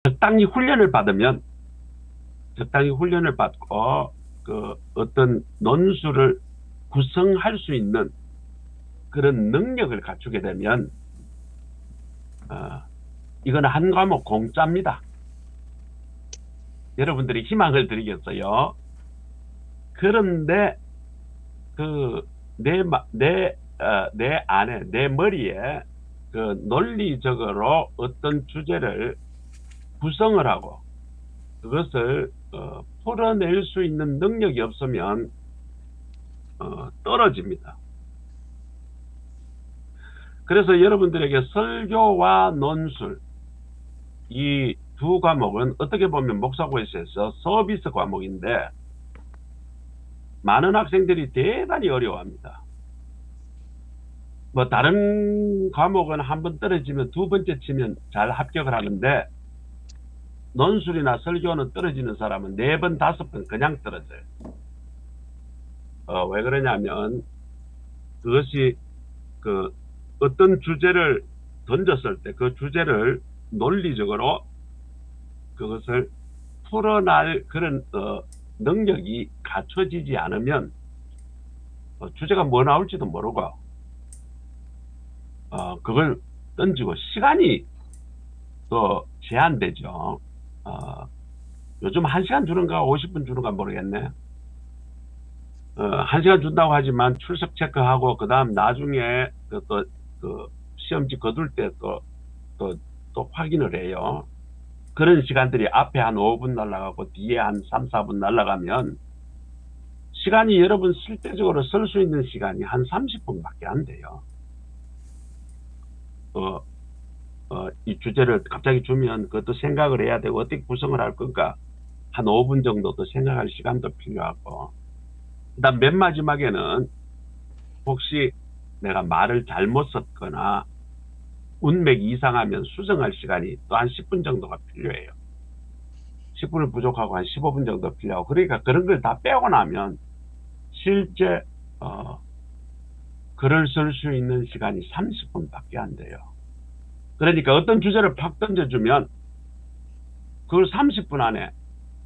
적당히 훈련을 받으면, 적당히 훈련을 받고 그 어떤 논술을 구성할 수 있는 그런 능력을 갖추게 되면 어, 이거는 한 과목 공짜입니다. 여러분들이 희망을 드리겠어요. 그런데 그 내 안에, 내 머리에 그 논리적으로 어떤 주제를 구성을 하고 그것을 풀어낼 수 있는 능력이 없으면 떨어집니다. 그래서 여러분들에게 설교와 논술 이 두 과목은 어떻게 보면 목사고시에서 서비스 과목인데 많은 학생들이 대단히 어려워합니다. 뭐 다른 과목은 한 번 떨어지면 두 번째 치면 잘 합격을 하는데 논술이나 설교는 떨어지는 사람은 네 번, 다섯 번 그냥 떨어져요. 왜 그러냐면 그것이 그 어떤 주제를 던졌을 때 그 주제를 논리적으로 그것을 풀어날 그런 능력이 갖춰지지 않으면 주제가 뭐 나올지도 모르고 그걸 던지고 시간이 또 제한되죠. 요즘 1시간 주는가 50분 주는가 모르겠네. 1시간 준다고 하지만 출석 체크하고 그 다음 나중에 그 시험지 거둘 때 또 확인을 해요. 그런 시간들이 앞에 한 5분 날아가고 뒤에 한 3, 4분 날아가면 시간이 여러분 실제적으로 쓸 수 있는 시간이 한 30분밖에 안 돼요. 이 주제를 갑자기 주면 그것도 생각을 해야 되고 어떻게 구성을 할 건가 한 5분 정도 더 생각할 시간도 필요하고 그다음 맨 마지막에는 혹시 내가 말을 잘못 썼거나 문맥이 이상하면 수정할 시간이 또 한 10분 정도가 필요해요. 10분을 부족하고 한 15분 정도 필요하고 그러니까 그런 걸 다 빼고 나면 실제 글을 쓸 수 있는 시간이 30분밖에 안 돼요. 그러니까 어떤 주제를 팍 던져주면 그걸 30분 안에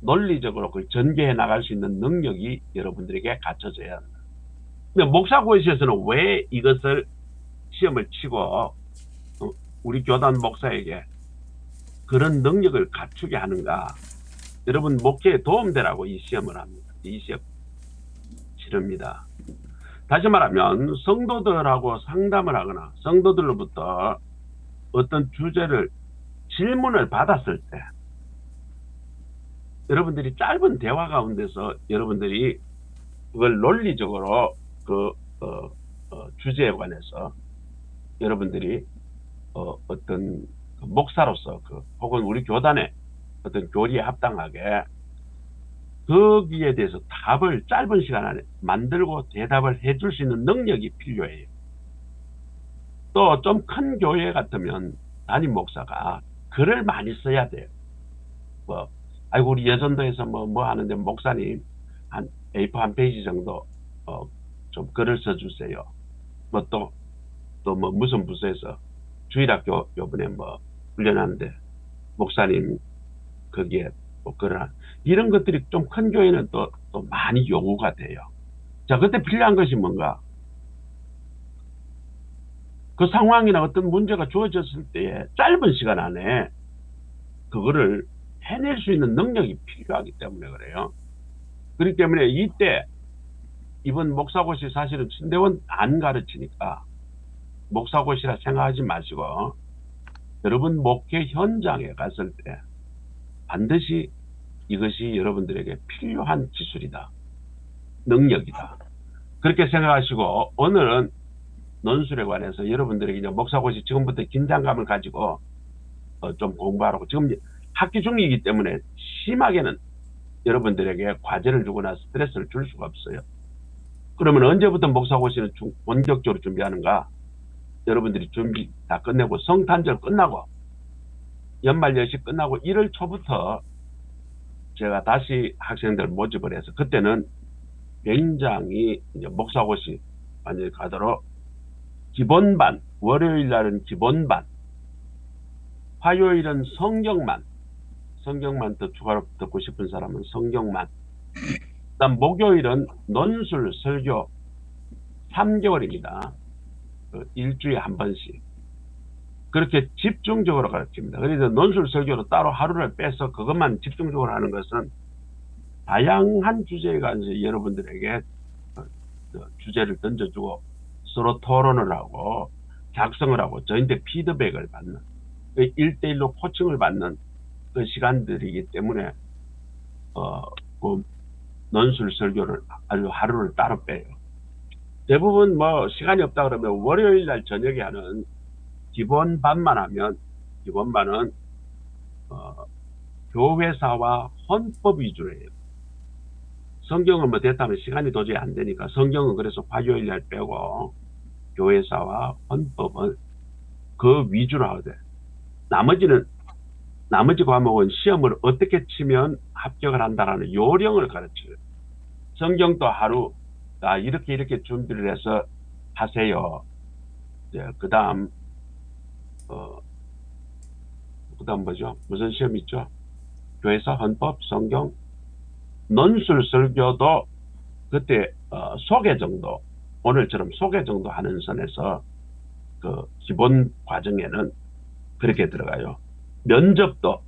논리적으로 그걸 전개해 나갈 수 있는 능력이 여러분들에게 갖춰져야 합니다. 근데 목사고시에서는 왜 이것을 시험을 치고 우리 교단 목사에게 그런 능력을 갖추게 하는가? 여러분 목회에 도움되라고 이 시험을 합니다. 이 시험 치릅니다. 다시 말하면 성도들하고 상담을 하거나 성도들로부터 어떤 주제를 질문을 받았을 때 여러분들이 짧은 대화 가운데서 여러분들이 그걸 논리적으로 그 주제에 관해서 여러분들이 어떤 목사로서 혹은 우리 교단의 어떤 교리에 합당하게 거기에 대해서 답을 짧은 시간 안에 만들고 대답을 해줄 수 있는 능력이 필요해요. 또 좀 큰 교회 같으면 담임 목사가 글을 많이 써야 돼요. 아이고 우리 여전도에서 뭐 하는데 목사님 한 A4 한 페이지 정도 좀 글을 써주세요. 또 무슨 부서에서 주일학교 요번에 훈련하는데 목사님 거기에 글을 이런 것들이 좀 큰 교회는 또 많이 요구가 돼요. 자, 그때 필요한 것이 뭔가? 그 상황이나 어떤 문제가 주어졌을 때에 짧은 시간 안에 그거를 해낼 수 있는 능력이 필요하기 때문에 그래요. 그렇기 때문에 이때 이번 목사고시 사실은 신대원 안 가르치니까 목사고시라 생각하지 마시고 여러분 목회 현장에 갔을 때 반드시 이것이 여러분들에게 필요한 기술이다. 능력이다. 그렇게 생각하시고 오늘은 논술에 관해서 여러분들에게 이제 목사고시 지금부터 긴장감을 가지고 좀 공부하라고 지금 학기 중이기 때문에 심하게는 여러분들에게 과제를 주거나 스트레스를 줄 수가 없어요. 그러면 언제부터 목사고시는 본격적으로 준비하는가? 여러분들이 준비 다 끝내고 성탄절 끝나고 연말 연시 끝나고 1월 초부터 제가 다시 학생들 모집을 해서 그때는 굉장히 이제 목사고시 완전히 가도록 월요일 날은 기본반, 화요일은 성경만, 성경만 더 추가로 듣고 싶은 사람은 성경만. 그다음 목요일은 논술 설교 3개월입니다. 일주일에 한 번씩. 그렇게 집중적으로 가르칩니다. 그래서 논술 설교로 따로 하루를 빼서 그것만 집중적으로 하는 것은 다양한 주제에 관해서 여러분들에게 주제를 던져주고 서로 토론을 하고 작성을 하고 저희한테 피드백을 받는 1대1로 코칭을 받는 그 시간들이기 때문에 그 논술 설교를 아주 하루를 따로 빼요. 대부분 뭐 시간이 없다 그러면 월요일 날 저녁에 하는 기본반만 하면 기본반은 교회사와 헌법 위주로 해요. 성경은 뭐 됐다면 시간이 도저히 안 되니까 성경은 그래서 화요일 날 빼고 교회사와 헌법은 그 위주로 하거든. 나머지 과목은 시험을 어떻게 치면 합격을 한다라는 요령을 가르쳐요. 성경도 하루 이렇게 준비를 해서 하세요. 그다음 뭐죠? 무슨 시험 있죠? 교회사, 헌법, 성경, 논술 설교도 그때 소개 정도, 오늘처럼 소개 정도 하는 선에서 그 기본 과정에는 그렇게 들어가요.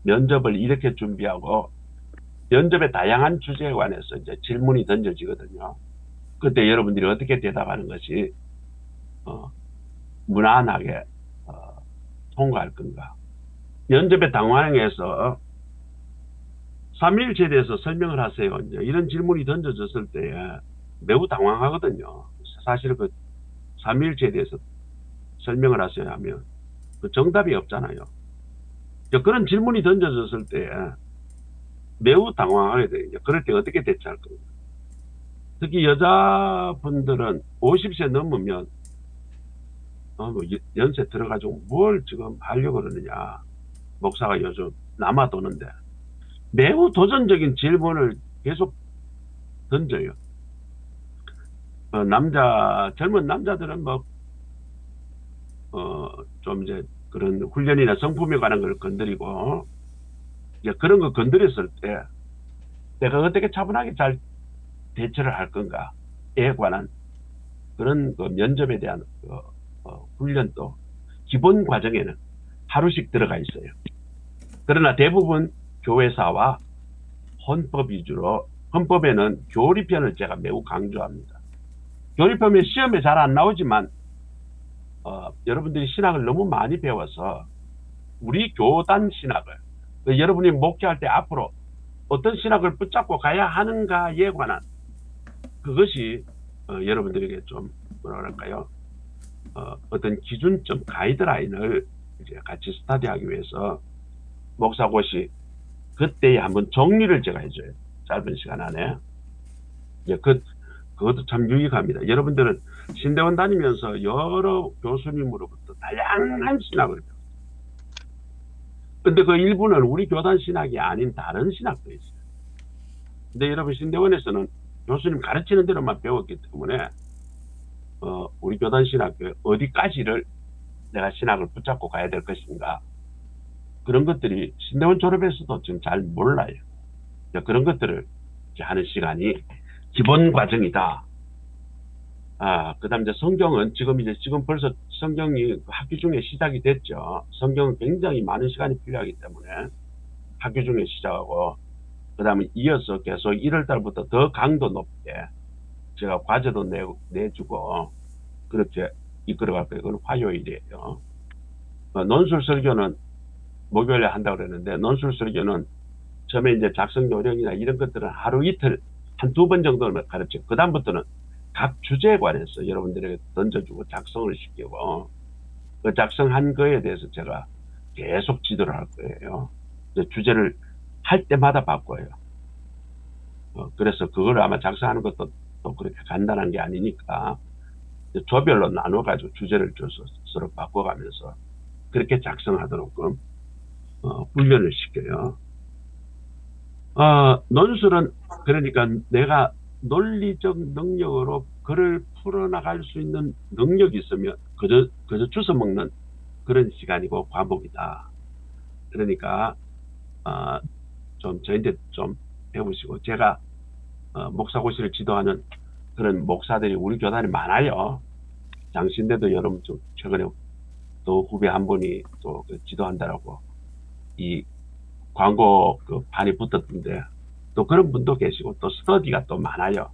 면접을 이렇게 준비하고 면접의 다양한 주제에 관해서 이제 질문이 던져지거든요. 그때 여러분들이 어떻게 대답하는 것이 무난하게 통과할 건가. 면접에 당황해서 삼위일체에 대해서 설명을 하세요. 이제 이런 질문이 던져졌을 때 매우 당황하거든요. 사실 그 삼위일체에 대해서 설명을 하세요 하면 그 정답이 없잖아요. 그런 질문이 던져졌을 때 매우 당황하게 돼요. 그럴 때 어떻게 대처할 겁니까? 특히 여자분들은 50세 넘으면 뭐 연세 들어가지고 뭘 지금 하려고 그러느냐. 목사가 요즘 남아도는데 매우 도전적인 질문을 계속 던져요. 젊은 남자들은 좀 이제 그런 훈련이나 성품에 관한 걸 건드리고, 이제 그런 거 건드렸을 때 내가 어떻게 차분하게 잘 대처를 할 건가에 관한 그런 그 면접에 대한 훈련도 기본 과정에는 하루씩 들어가 있어요. 그러나 대부분 교회사와 헌법 위주로, 헌법에는 교리편을 제가 매우 강조합니다. 교리편은 시험에 잘 안 나오지만 여러분들이 신학을 너무 많이 배워서 우리 교단 신학을 여러분이 목회할 때 앞으로 어떤 신학을 붙잡고 가야 하는가에 관한 그것이 여러분들에게 좀 뭐랄까요, 어떤 기준점 가이드라인을 이제 같이 스터디하기 위해서 목사고시 그때에 한번 정리를 제가 해줘요. 짧은 시간 안에. 그것도 참 유익합니다. 여러분들은 신대원 다니면서 여러 교수님으로부터 다양한 신학을 배워요. 근데 그 일부는 우리 교단 신학이 아닌 다른 신학도 있어요. 근데 여러분 신대원에서는 교수님 가르치는 대로만 배웠기 때문에 우리 교단 신학 어디까지를 내가 신학을 붙잡고 가야 될 것인가, 그런 것들이 신대원 졸업에서도 지금 잘 몰라요. 그런 것들을 하는 시간이 기본 과정이다. 그다음 이제 성경은 지금 벌써 성경이 학교 중에 시작이 됐죠. 성경은 굉장히 많은 시간이 필요하기 때문에 학교 중에 시작하고, 그다음에 이어서 계속 1월 달부터 더 강도 높게 제가 과제도 내주고 그렇게 이끌어갈 거예요. 그건 화요일이에요. 논술 설교는 목요일에 한다고 그랬는데, 논술 설교는 처음에 이제 작성 요령이나 이런 것들은 하루 이틀 한 2번 정도는 가르쳐요. 그 다음부터는 각 주제에 관해서 여러분들에게 던져주고 작성을 시키고, 그 작성한 거에 대해서 제가 계속 지도를 할 거예요. 주제를 할 때마다 바꿔요. 그래서 그걸 아마 작성하는 것도 또 그렇게 간단한 게 아니니까 조별로 나눠가지고 주제를 줘서 서로 바꿔가면서 그렇게 작성하도록 훈련을 시켜요. 논술은 그러니까 내가 논리적 능력으로 글을 풀어나갈 수 있는 능력이 있으면 그저 주워 먹는 그런 시간이고 과목이다. 그러니까 좀 저희한테 좀 배우시고, 제가 목사고시를 지도하는 그런 목사들이 우리 교단에 많아요. 장신대도 여러분 좀 최근에 또 후배 한 분이 또 지도한다라고 이 광고 그 판이 붙었던데, 또 그런 분도 계시고, 또 스터디가 또 많아요.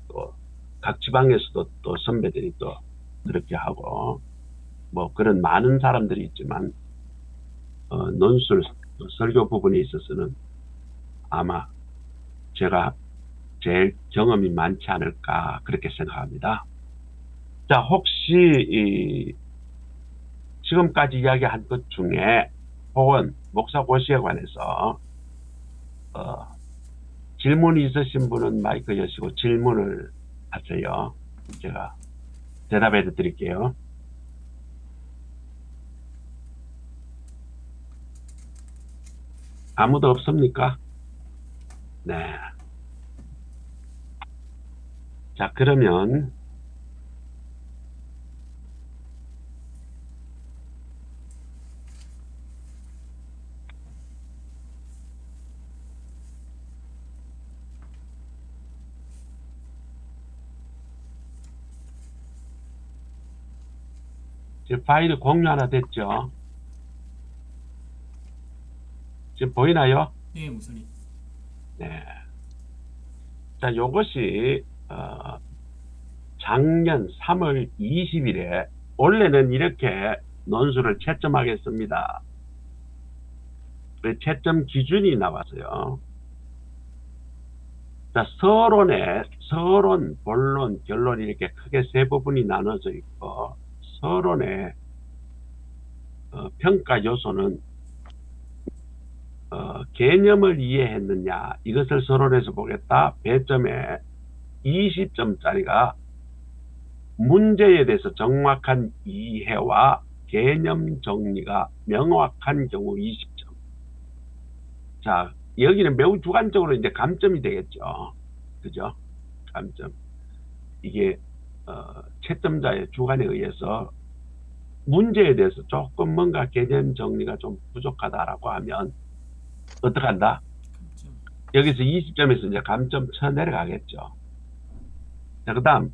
또 각 지방에서도 또 선배들이 또 그렇게 하고, 뭐 그런 많은 사람들이 있지만 논술 설교 부분에 있어서는 아마 제가 제일 경험이 많지 않을까 그렇게 생각합니다. 자, 혹시 지금까지 이야기한 것 중에 혹은 목사고시에 관해서 질문이 있으신 분은 마이크 여시고 질문을 하세요. 제가 대답해 드릴게요. 아무도 없습니까? 네. 자, 그러면 지금 파일 공유 하나 됐죠? 지금 보이나요? 네, 목사님. 네. 자, 요것이 작년 3월 20일에 원래는 이렇게 논술을 채점하겠습니다. 채점 기준이 나왔어요. 자, 서론, 본론, 결론 이렇게 크게 세 부분이 나눠져 있고, 서론의 평가 요소는 개념을 이해했느냐, 이것을 서론에서 보겠다. 배점에 20점짜리가 문제에 대해서 정확한 이해와 개념 정리가 명확한 경우 20점. 자, 여기는 매우 주관적으로 이제 감점이 되겠죠. 그죠? 감점. 이게 채점자의 주관에 의해서 문제에 대해서 조금 뭔가 개념 정리가 좀 부족하다라고 하면 어떡한다? 감점. 여기서 20점에서 이제 감점 쳐 내려가겠죠. 자, 그 다음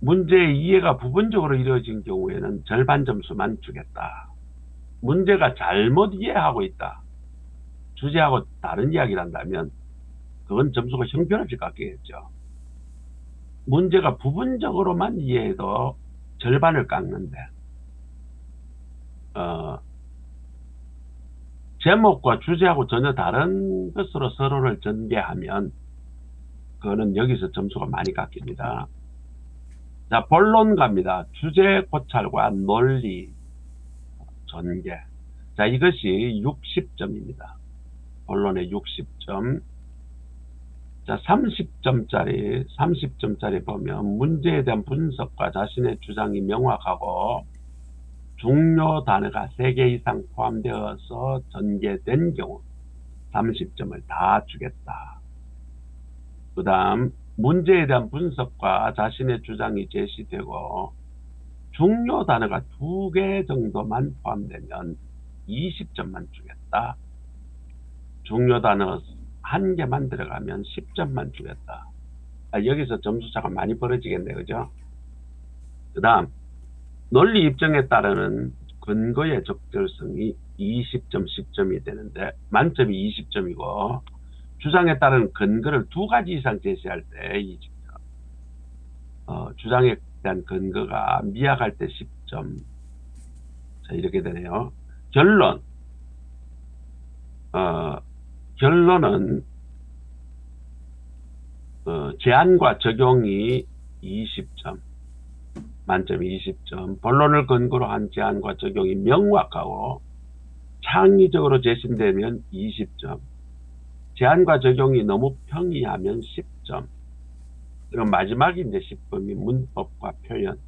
문제의 이해가 부분적으로 이루어진 경우에는 절반 점수만 주겠다. 문제가 잘못 이해하고 있다. 주제하고 다른 이야기를 한다면 그건 점수가 형편없이 깎이겠죠. 문제가 부분적으로만 이해해도 절반을 깎는데 제목과 주제하고 전혀 다른 것으로 서론을 전개하면 그거는 여기서 점수가 많이 깎입니다. 자, 본론 갑니다. 주제 고찰과 논리 전개. 자, 이것이 60점입니다. 본론의 60점. 자, 30점짜리 보면 문제에 대한 분석과 자신의 주장이 명확하고 중요 단어가 3개 이상 포함되어서 전개된 경우 30점을 다 주겠다. 그 다음 문제에 대한 분석과 자신의 주장이 제시되고 중요 단어가 2개 정도만 포함되면 20점만 주겠다. 중요 단어 1개만 들어가면 10점만 주겠다. 여기서 점수차가 많이 벌어지겠네, 그죠? 그 다음 논리 입증에 따르는 근거의 적절성이 20점, 10점이 되는데 만점이 20점이고 주장에 따른 근거를 2가지 이상 제시할 때 20점. 주장에 대한 근거가 미약할 때 10점. 자, 이렇게 되네요. 결론은 제안과 적용이 20점. 만점이 20점. 본론을 근거로 한 제안과 적용이 명확하고 창의적으로 제시되면 20점. 제안과 적용이 너무 평이하면 10점. 그럼 마지막이 이제 10점이 문법과 표현.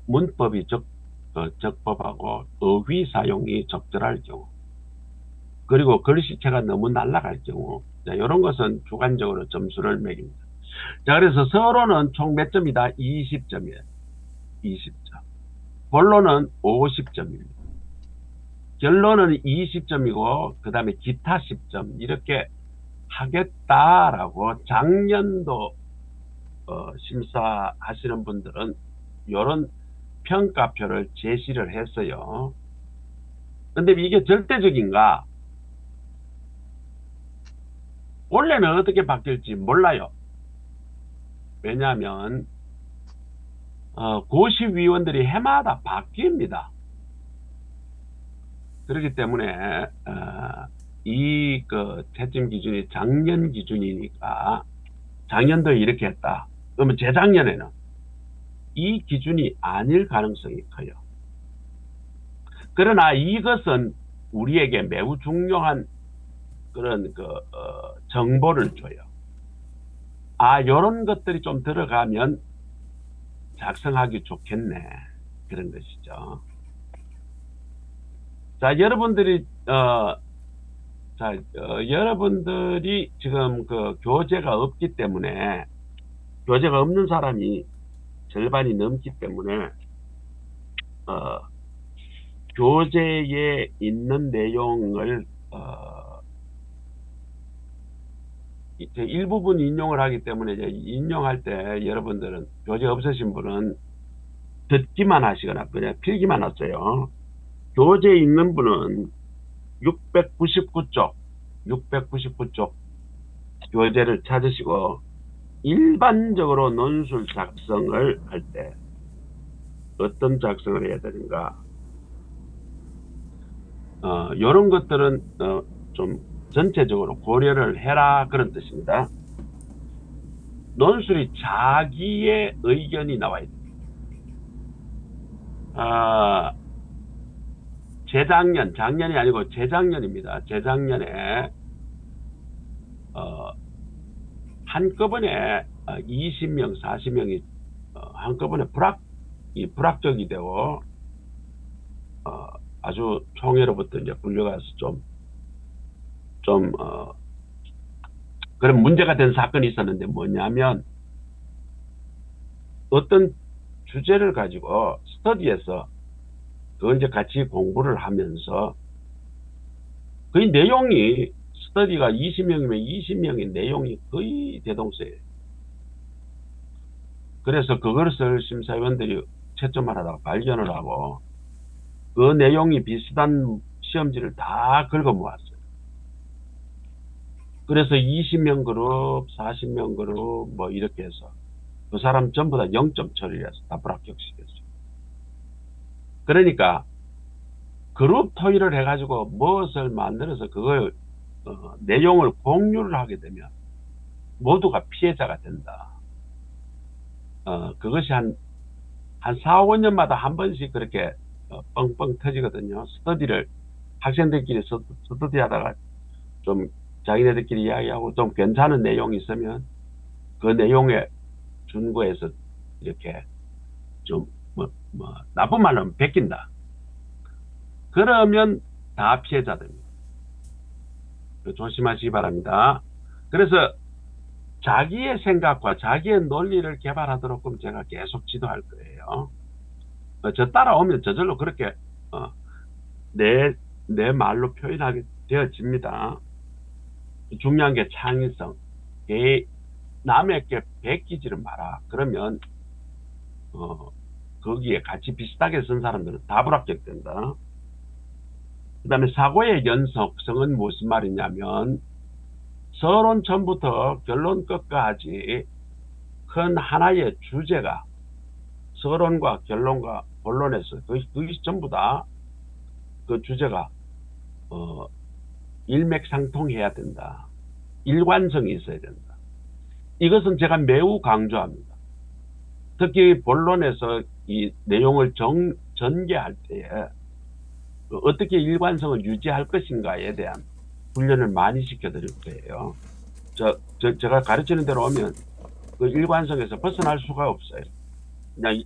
문법이 적법하고 어휘 사용이 적절할 경우. 그리고 글씨체가 너무 날아갈 경우. 자, 이런 것은 주관적으로 점수를 매깁니다. 자, 그래서 서론은 총 몇 점이다? 20점이에요. 20점. 본론은 50점입니다. 결론은 20점이고 그 다음에 기타 10점 이렇게 하겠다라고 작년도 심사하시는 분들은 이런 평가표를 제시를 했어요. 근데 이게 절대적인가? 원래는 어떻게 바뀔지 몰라요. 왜냐하면 고시위원들이 해마다 바뀝니다. 그렇기 때문에 이 채점 기준이 작년 기준이니까 작년도 이렇게 했다. 그러면 재작년에는 이 기준이 아닐 가능성이 커요. 그러나 이것은 우리에게 매우 중요한 그런 정보를 줘요. 이런 것들이 좀 들어가면 작성하기 좋겠네. 그런 것이죠. 자, 여러분들이 여러분들이 지금 교재가 없기 때문에, 교재가 없는 사람이 절반이 넘기 때문에 교재에 있는 내용을 이제 일부분 인용을 하기 때문에 이제 인용할 때 여러분들은 교재 없으신 분은 듣기만 하시거나 그냥 필기만 하세요. 교재에 있는 분은 699쪽 교재를 찾으시고 일반적으로 논술 작성을 할 때 어떤 작성을 해야 되는가, 이런 것들은 좀 전체적으로 고려를 해라, 그런 뜻입니다. 논술이 자기의 의견이 나와야 됩니다. 작년이 아니고 재작년입니다. 재작년에 한꺼번에 20명, 40명이 한꺼번에 불합격이 되고 아주 총회로부터 이제 불려가서 그런 문제가 된 사건이 있었는데, 뭐냐면 어떤 주제를 가지고 스터디에서 그걸 이제 같이 공부를 하면서 그 내용이, 스터디가 20명이면 20명의 내용이 거의 대동소이에요. 그래서 그것을 심사위원들이 채점을 하다가 발견을 하고 그 내용이 비슷한 시험지를 다 긁어 모았어요. 그래서 20명 그룹, 40명 그룹 뭐 이렇게 해서 그 사람 전부 다 0점 처리를 해서 다 불합격시켰어요. 그러니까 그룹 토의를 해가지고 무엇을 만들어서 그걸 내용을 공유를 하게 되면 모두가 피해자가 된다. 그것이 한 4, 5년마다 한 번씩 그렇게 뻥뻥 터지거든요. 스터디를 학생들끼리 스터디 하다가 좀 자기네들끼리 이야기하고 좀 괜찮은 내용이 있으면 그 내용에 준거에서 이렇게 좀 나쁜 말로 하면 베낀다. 그러면 다 피해자 됩니다. 조심하시기 바랍니다. 그래서 자기의 생각과 자기의 논리를 개발하도록 그럼 제가 계속 지도할 거예요. 저 따라오면 저절로 그렇게 내 말로 표현하게 되어집니다. 중요한 게 창의성. 남에게 베끼지를 마라. 그러면 거기에 같이 비슷하게 쓴 사람들은 다 불합격된다. 그 다음에 사고의 연속성은 무슨 말이냐면 서론 처음부터 결론 끝까지 큰 하나의 주제가 서론과 결론과 본론에서 그것이 전부 다 그 주제가 일맥상통해야 된다. 일관성이 있어야 된다. 이것은 제가 매우 강조합니다. 특히 본론에서 이 내용을 전개할 때에 어떻게 일관성을 유지할 것인가에 대한 훈련을 많이 시켜드릴 거예요. 제가 가르치는 대로 오면 그 일관성에서 벗어날 수가 없어요. 그냥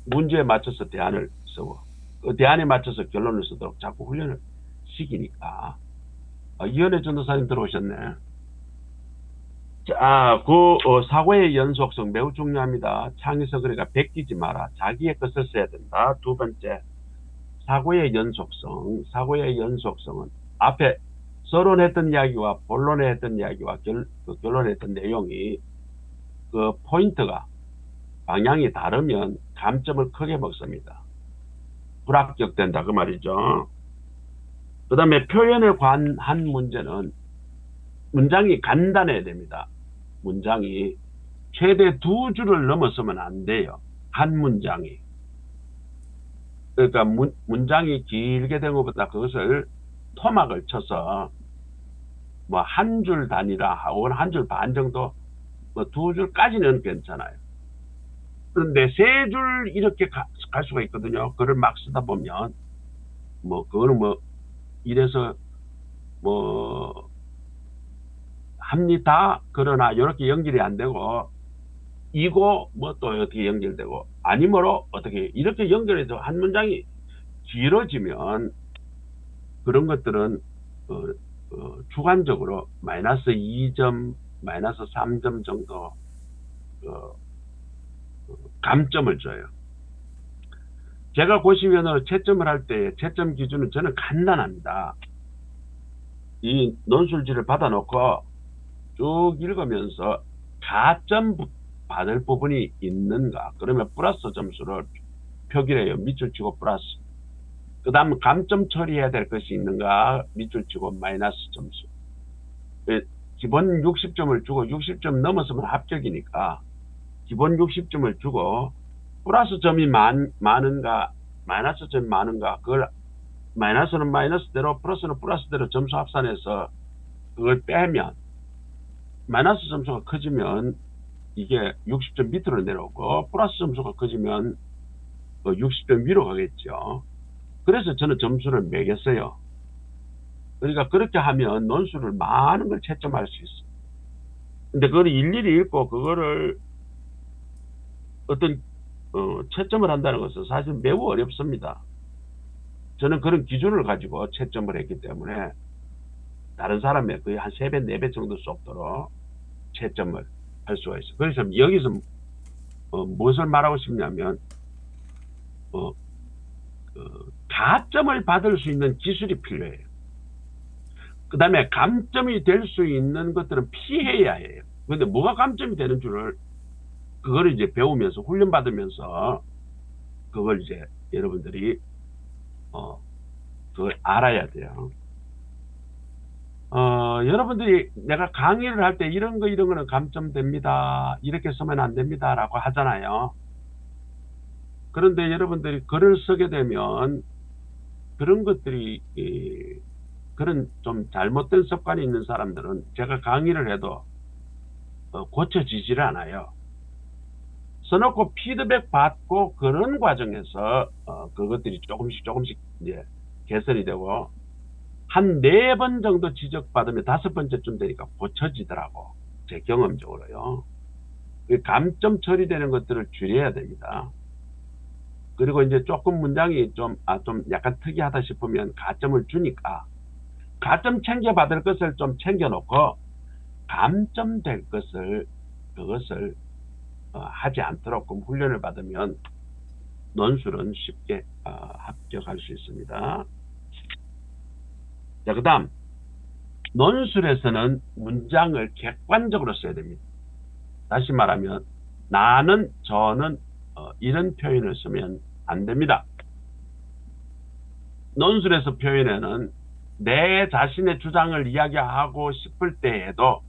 문제에 맞춰서 대안을 쓰고 그 대안에 맞춰서 결론을 쓰도록 자꾸 훈련을 시키니까. 이현애 전도사님 들어오셨네. 자, 사고의 연속성 매우 중요합니다. 창의성, 그러니까 베끼지 마라. 자기의 것을 써야 된다. 두 번째, 사고의 연속성은 앞에 서론했던 이야기와 본론에 했던 이야기와 결론에 했던 내용이 그 포인트가 방향이 다르면 감점을 크게 먹습니다. 불합격된다 그 말이죠. 그 다음에 표현에 관한 문제는 문장이 간단해야 됩니다. 문장이 최대 2줄을 넘어서면 안 돼요. 한 문장이. 그러니까 문장이 길게 된 것보다 그것을 토막을 쳐서 뭐 한 줄 단위라 혹은 한 줄 반 정도, 뭐 2줄까지는 괜찮아요. 그런데 3줄 이렇게 갈 수가 있거든요. 글을 막 쓰다 보면 뭐 그거는 뭐 이래서 뭐 합니다. 그러나 이렇게 연결이 안 되고 이고 뭐 또 어떻게 연결되고 아니므로 어떻게 이렇게 연결해서 한 문장이 길어지면 그런 것들은 주관적으로 마이너스 2점, 마이너스 3점 정도 감점을 줘요. 제가 고시면허로 채점을 할 때 채점 기준은 저는 간단합니다. 이 논술지를 받아놓고 쭉 읽으면서 가점 받을 부분이 있는가, 그러면 플러스 점수를 표기를 해요. 밑줄 치고 플러스. 그 다음 감점 처리해야 될 것이 있는가, 밑줄 치고 마이너스 점수. 기본 60점을 주고 60점 넘었으면 합격이니까 기본 60점을 주고 플러스 점이 많은가 마이너스 점이 많은가, 그걸 마이너스는 마이너스대로 플러스는 플러스대로 점수 합산해서 그걸 빼면 마이너스 점수가 커지면 이게 60점 밑으로 내려오고 플러스 점수가 커지면 60점 위로 가겠죠. 그래서 저는 점수를 매겼어요. 그러니까 그렇게 하면 논술을 많은 걸 채점할 수 있어요. 근데 그걸 일일이 읽고 그거를 어떤 채점을 한다는 것은 사실 매우 어렵습니다. 저는 그런 기준을 가지고 채점을 했기 때문에 다른 사람의 거의 한 3배, 4배 정도 속도로 채점을 할 수가 있어요. 그래서 여기서 무엇을 말하고 싶냐면 가점을 받을 수 있는 기술이 필요해요. 그 다음에 감점이 될 수 있는 것들은 피해야 해요. 근데 뭐가 감점이 되는 줄을 그걸 이제 배우면서 훈련받으면서 그걸 이제 여러분들이 그걸 알아야 돼요. 여러분들이 내가 강의를 할 때 이런 거는 감점됩니다. 이렇게 쓰면 안 됩니다. 라고 하잖아요. 그런데 여러분들이 글을 쓰게 되면 그런 것들이 그런 좀 잘못된 습관이 있는 사람들은 제가 강의를 해도 고쳐지질 않아요. 써놓고 피드백 받고 그런 과정에서 그것들이 조금씩 이제 개선이 되고 한 4번 정도 지적받으면 5번째쯤 되니까 고쳐지더라고. 제 경험적으로요. 감점 처리되는 것들을 줄여야 됩니다. 그리고 이제 조금 문장이 좀 약간 특이하다 싶으면 가점을 주니까 가점 챙겨받을 것을 좀 챙겨놓고 감점될 그것을 하지 않도록 훈련을 받으면 논술은 쉽게 합격할 수 있습니다. 자, 그 다음 논술에서는 문장을 객관적으로 써야 됩니다. 다시 말하면 나는, 저는 이런 표현을 쓰면 안 됩니다. 논술에서 표현에는 내 자신의 주장을 이야기하고 싶을 때에도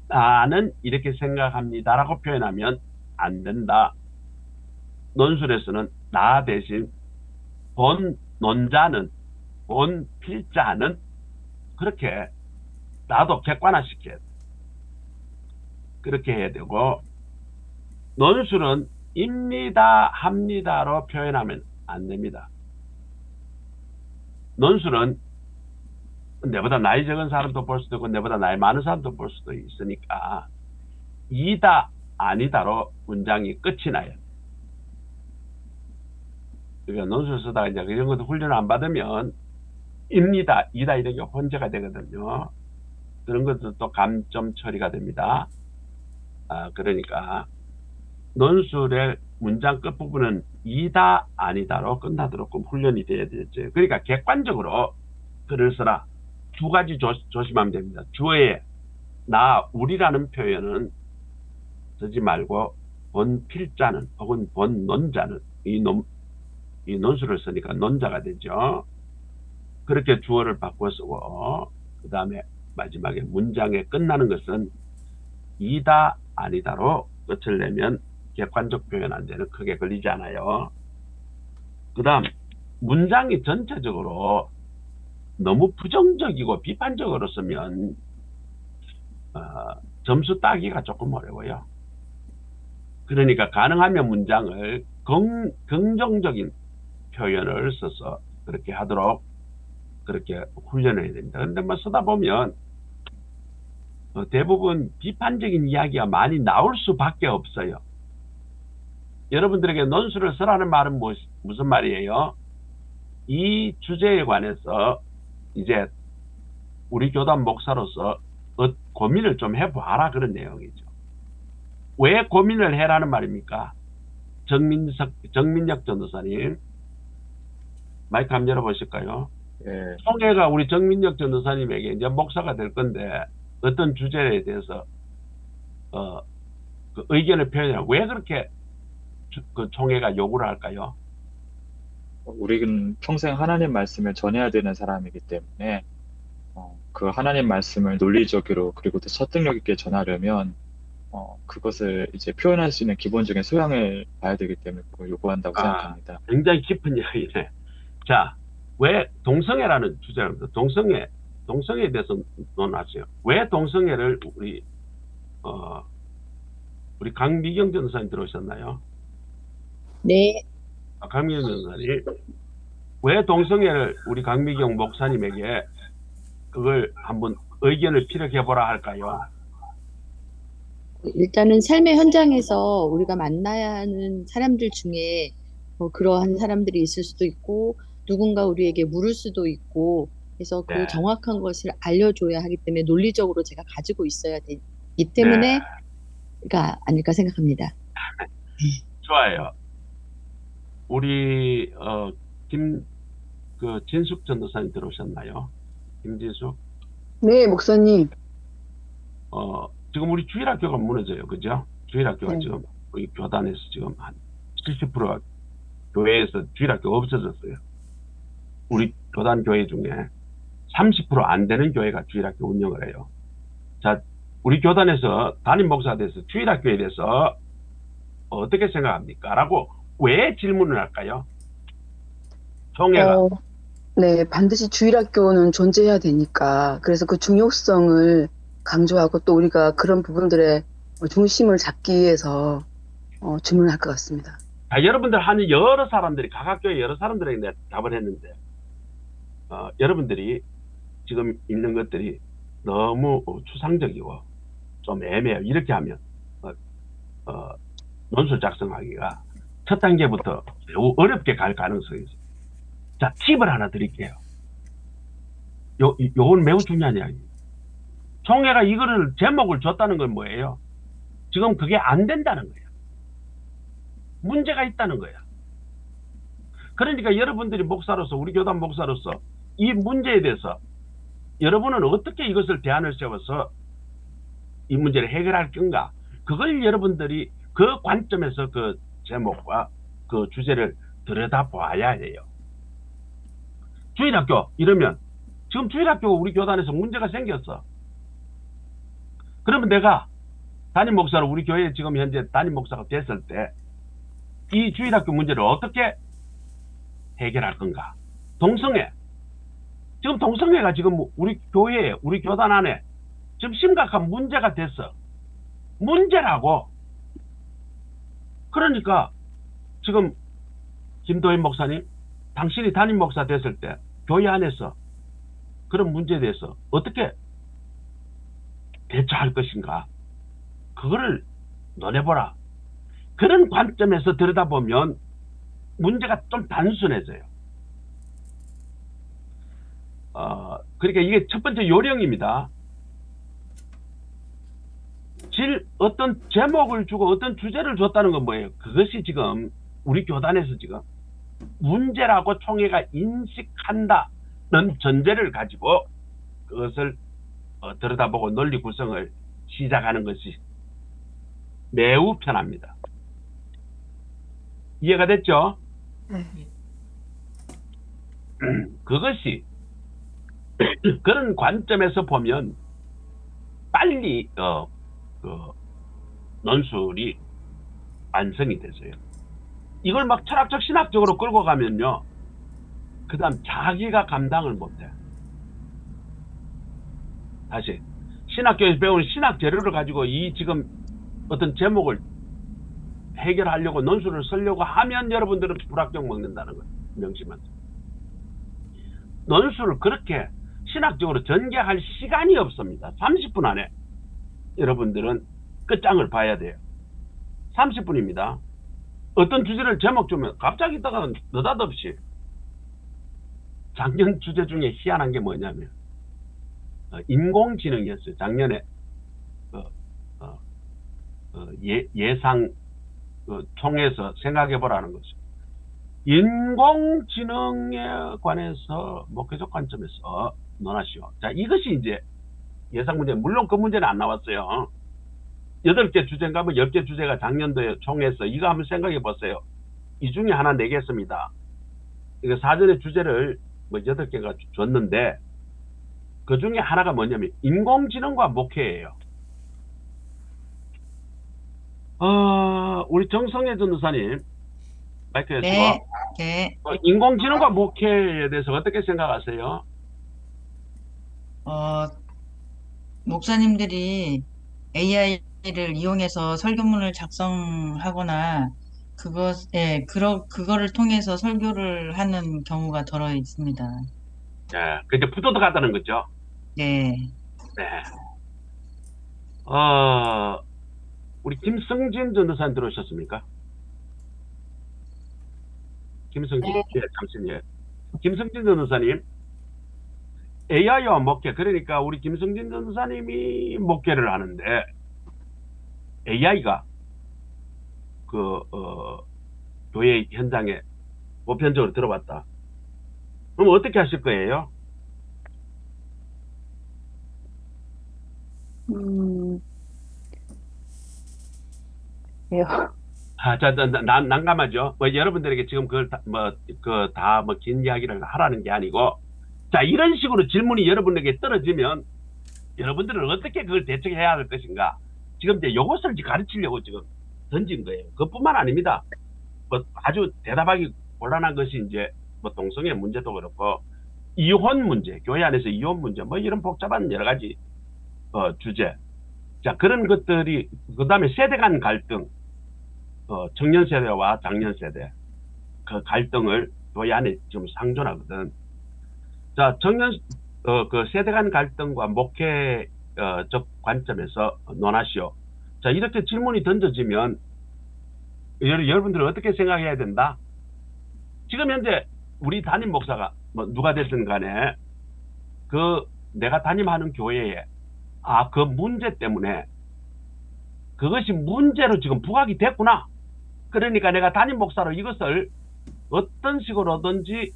나는 이렇게 생각합니다 라고 표현하면 안 된다. 논술에서는 나 대신 본 논자는, 본 필자는 그렇게 나도 객관화시켜야 돼. 그렇게 해야 되고, 논술은 입니다, 합니다로 표현하면 안 됩니다. 논술은 내보다 나이 적은 사람도 볼 수도 있고 내보다 나이 많은 사람도 볼 수도 있으니까 이다, 아니다로 문장이 끝이 나요. 그러니까 논술 쓰다가 이제 이런 것도 훈련을 안 받으면 입니다, 이다 이런 게 혼재가 되거든요. 그런 것도 또 감점 처리가 됩니다. 그러니까 논술의 문장 끝부분은 이다 아니다로 끝나도록 훈련이 돼야 되죠. 그러니까 객관적으로 글을 써라. 두 가지 조심하면 됩니다. 주어에 나, 우리라는 표현은 쓰지 말고 본 필자는 혹은 본 논자는 이 논수를 쓰니까 논자가 되죠. 그렇게 주어를 바꿔 쓰고 그 다음에 마지막에 문장에 끝나는 것은 이다 아니다로 끝을 내면 객관적 표현 안되는 크게 걸리지 않아요. 그 다음 문장이 전체적으로 너무 부정적이고 비판적으로 쓰면 점수 따기가 조금 어려워요. 그러니까 가능하면 문장을 긍정적인 표현을 써서 그렇게 하도록 그렇게 훈련을 해야 됩니다. 그런데 뭐 쓰다 보면 대부분 비판적인 이야기가 많이 나올 수밖에 없어요. 여러분들에게 논술을 쓰라는 말은 무슨 말이에요? 이 주제에 관해서 이제 우리 교단 목사로서 고민을 좀 해봐라 그런 내용이죠. 왜 고민을 해라는 말입니까? 정민혁 전도사님 마이크 한번 열어보실까요? 예. 총회가 우리 정민혁 전도사님에게 이제 목사가 될 건데 어떤 주제에 대해서 그 의견을 표현하고 왜 그렇게 그 총회가 요구를 할까요? 우리는 평생 하나님 말씀을 전해야 되는 사람이기 때문에 그 하나님 말씀을 논리적으로 그리고 또 설득력 있게 전하려면 그것을 이제 표현할 수 있는 기본적인 소양을 봐야 되기 때문에 그걸 요구한다고 생각합니다. 굉장히 깊은 이야기네. 자, 왜 동성애라는 주제랍니다. 동성애에 대해서 논하세요. 왜 동성애를 우리 강미경 전도사님 들어오셨나요? 네. 강미경 전도사님 왜 동성애를 우리 강미경 목사님에게 그걸 한번 의견을 피력해보라 할까요? 일단은 삶의 현장에서 우리가 만나야 하는 사람들 중에 그러한 사람들이 있을 수도 있고 누군가 우리에게 물을 수도 있고 해서 그 네. 정확한 것을 알려줘야 하기 때문에 논리적으로 제가 가지고 있어야 되기 때문에 가 아닐까 생각합니다. 좋아요. 우리 진숙 전도사님 들어오셨나요? 김진숙? 네, 목사님. 지금 우리 주일학교가 무너져요. 그죠? 주일학교가 네. 지금 우리 교단에서 지금 한 70%가 교회에서 주일학교가 없어졌어요. 우리 교단 교회 중에 30% 안 되는 교회가 주일학교 운영을 해요. 자, 우리 교단에서 담임 목사가 돼서 주일학교에 대해서 어떻게 생각합니까? 라고 왜 질문을 할까요? 총회가. 네, 반드시 주일학교는 존재해야 되니까. 그래서 그 중요성을 강조하고 또 우리가 그런 부분들의 중심을 잡기 위해서 질문을 할 것 같습니다. 자, 여러분들 한 여러 사람들이 각학교에 여러 사람들에게 내가 답을 했는데 여러분들이 지금 있는 것들이 너무 추상적이고 좀 애매해요. 이렇게 하면 논술 작성하기가 첫 단계부터 매우 어렵게 갈 가능성이 있어요. 자, 팁을 하나 드릴게요. 요건 매우 중요한 이야기입니다. 총회가 이거를 제목을 줬다는 건 뭐예요? 지금 그게 안 된다는 거예요. 문제가 있다는 거야. 그러니까 여러분들이 목사로서 우리 교단 목사로서 이 문제에 대해서 여러분은 어떻게 이것을 대안을 세워서 이 문제를 해결할 건가? 그걸 여러분들이 그 관점에서 그 제목과 그 주제를 들여다봐야 해요. 주일학교 이러면 지금 주일학교 우리 교단에서 문제가 생겼어. 그러면 내가 담임 목사로 우리 교회에 지금 현재 담임 목사가 됐을 때 이 주일학교 문제를 어떻게 해결할 건가? 동성애. 지금 동성애가 지금 우리 교회에 우리 교단 안에 지금 심각한 문제가 됐어. 문제라고. 그러니까 지금 김도현 목사님 당신이 담임 목사 됐을 때 교회 안에서 그런 문제에 대해서 어떻게 대처할 것인가? 그거를 논해보라. 그런 관점에서 들여다보면 문제가 좀 단순해져요. 그러니까 이게 첫 번째 요령입니다. 어떤 제목을 주고 어떤 주제를 줬다는 건 뭐예요? 그것이 지금 우리 교단에서 지금 문제라고 총회가 인식한다는 전제를 가지고 그것을 들여다보고 논리 구성을 시작하는 것이 매우 편합니다. 이해가 됐죠? 그것이 그런 관점에서 보면 빨리 논술이 완성이 되세요. 이걸 막 철학적 신학적으로 끌고 가면요, 그 다음 자기가 감당을 못해. 다시 신학교에서 배우는 신학 재료를 가지고 이 지금 어떤 제목을 해결하려고 논술을 쓰려고 하면 여러분들은 불합격 먹는다는 거예요. 명심하세요. 논술을 그렇게 신학적으로 전개할 시간이 없습니다. 30분 안에 여러분들은 끝장을 봐야 돼요. 30분입니다. 어떤 주제를 제목 주면 갑자기 있다가 느닷없이 작년 주제 중에 희한한 게 뭐냐면 인공지능이었어요. 작년에 예상 총회에서 생각해 보라는 거죠. 인공지능에 관해서 목회적 관점에서 논하시오. 자, 이것이 이제 예상 문제. 물론 그 문제는 안 나왔어요. 8개 주제인가 뭐 10개 주제가 작년도에 총회에서 이거 한번 생각해 보세요. 이 중에 하나 내겠습니다. 이거 사전에 주제를 뭐 8개가 줬는데 그 중에 하나가 뭐냐면 인공지능과 목회예요. 우리 정성애 전도사님 마이크 여시고 네, 네. 인공지능과 목회에 대해서 어떻게 생각하세요? 목사님들이 AI를 이용해서 설교문을 작성하거나 그거를 통해서 설교를 하는 경우가 덜어 있습니다. 네, 그 이제 부도덕하다는 거죠. 네. 네. 우리 김성진 전도사님 들어오셨습니까? 김성진, 네. 네, 잠시만요. 김성진 전도사님, AI와 목회, 그러니까 우리 김성진 전도사님이 목회를 하는데 AI가 교회 현장에 보편적으로 들어왔다. 그럼 어떻게 하실 거예요? 예요. 난감하죠. 여러분들에게 지금 그걸 긴 이야기를 하라는 게 아니고, 자, 이런 식으로 질문이 여러분에게 떨어지면 여러분들은 어떻게 그걸 대처해야 할 것인가? 지금 이제 이것을 가르치려고 지금 던진 거예요. 그것뿐만 아닙니다. 아주 대답하기 곤란한 것이 이제 동성애 문제도 그렇고, 이혼 문제, 교회 안에서 이혼 문제, 이런 복잡한 여러 가지 주제. 자, 그런 것들이, 그 다음에 세대 간 갈등, 청년 세대와 장년 세대, 그 갈등을 교회 안에 지금 상존하거든. 자, 그 세대 간 갈등과 목회적 관점에서 논하시오. 자, 이렇게 질문이 던져지면 여러분들은 어떻게 생각해야 된다? 지금 현재 우리 담임 목사가 누가 됐든 간에 내가 담임하는 교회에 그 문제 때문에 그것이 문제로 지금 부각이 됐구나. 그러니까 내가 담임 목사로 이것을 어떤 식으로든지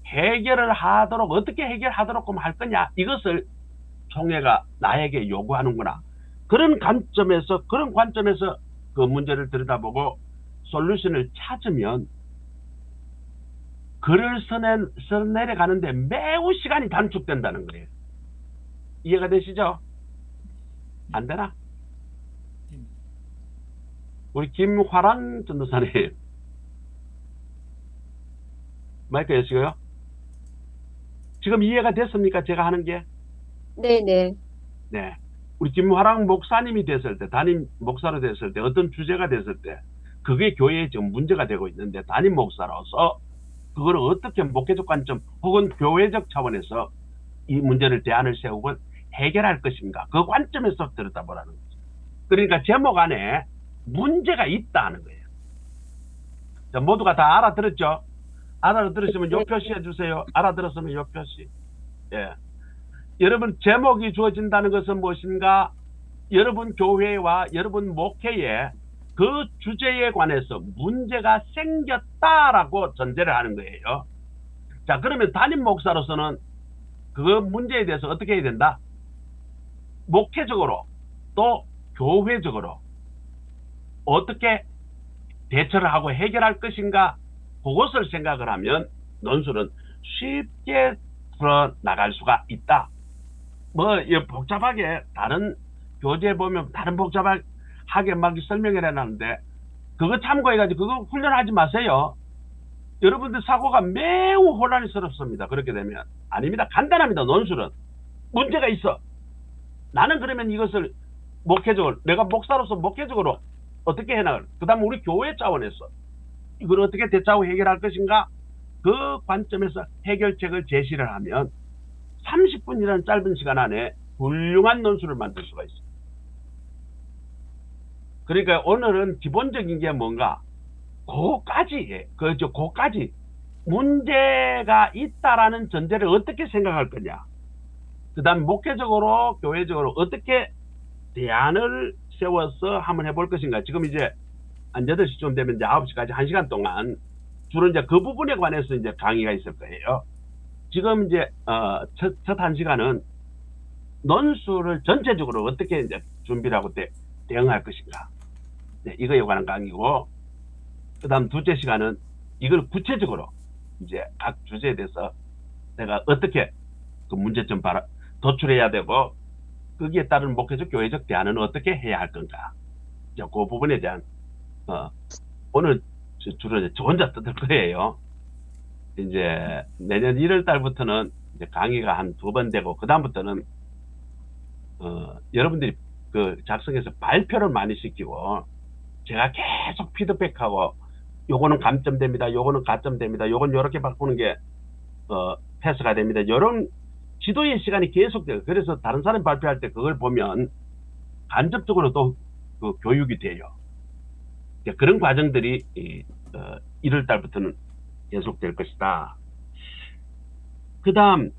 해결을 하도록, 어떻게 해결하도록 할 거냐, 이것을 총회가 나에게 요구하는구나. 그런 관점에서 그 문제를 들여다보고 솔루션을 찾으면 글을 써내려가는데 매우 시간이 단축된다는 거예요. 이해가 되시죠? 안 되나? 우리 김화랑 전도사님 마이크 여시고요. 지금 이해가 됐습니까? 제가 하는 게? 네네. 네. 우리 김화랑 목사님이 됐을 때, 담임 목사로 됐을 때, 어떤 주제가 됐을 때 그게 교회에 지금 문제가 되고 있는데 담임 목사로서 그거를 어떻게 목회적 관점 혹은 교회적 차원에서 이 문제를 대안을 세우고 해결할 것인가, 그 관점에서 들여다보라는 거죠. 그러니까 제목 안에 문제가 있다는 거예요. 자, 모두가 다 알아들었죠? 알아들으시면 요 표시 해주세요. 알아들었으면 요 표시. 예. 여러분, 제목이 주어진다는 것은 무엇인가? 여러분 교회와 여러분 목회에 그 주제에 관해서 문제가 생겼다라고 전제를 하는 거예요. 자, 그러면 담임 목사로서는 그 문제에 대해서 어떻게 해야 된다? 목회적으로 또 교회적으로 어떻게 대처를 하고 해결할 것인가, 그것을 생각을 하면 논술은 쉽게 풀어나갈 수가 있다. 뭐 복잡하게 다른 교재 보면 다른 복잡하게 막 설명을 해놨는데 그거 참고해가지고 그거 훈련하지 마세요. 여러분들 사고가 매우 혼란스럽습니다. 그렇게 되면. 아닙니다. 간단합니다. 논술은 문제가 있어. 나는 그러면 이것을 목회적으로, 내가 목사로서 목회적으로 어떻게 해나갈, 그 다음에 우리 교회 차원에서 이걸 어떻게 대처하고 해결할 것인가, 그 관점에서 해결책을 제시를 하면 30분이라는 짧은 시간 안에 훌륭한 논술을 만들 수가 있어요. 그러니까 오늘은 기본적인 게 뭔가, 그까지 문제가 있다라는 전제를 어떻게 생각할 거냐, 그 다음 목회적으로 교회적으로 어떻게 대안을 세워서 한번 해볼 것인가. 지금 이제 한 8시쯤 되면 이제 9시까지 1시간 동안 주로 이제 그 부분에 관해서 이제 강의가 있을 거예요. 지금 이제 첫 1시간은 논술을 전체적으로 어떻게 이제 준비를 하고 대응할 것인가, 네, 이거에 관한 강의고, 그 다음 둘째 시간은 이걸 구체적으로 이제 각 주제에 대해서 내가 어떻게 그 문제점 도출해야 되고, 거기에 따른 목회적 교회적 대안은 어떻게 해야 할 건가, 이제 그 부분에 대한 오늘 주로 이제 저 혼자 뜯을 거예요. 이제 내년 1월 달부터는 이제 강의가 한 2번 되고, 그 다음부터는 여러분들이 그 작성해서 발표를 많이 시키고, 제가 계속 피드백하고, 요거는 감점됩니다, 요거는 가점됩니다, 요건 요렇게 바꾸는 게 패스가 됩니다, 이런 지도의 시간이 계속돼요. 그래서 다른 사람이 발표할 때 그걸 보면 간접적으로 또 그 교육이 돼요. 그런 과정들이 1월 달부터는 계속될 것이다. 그 다음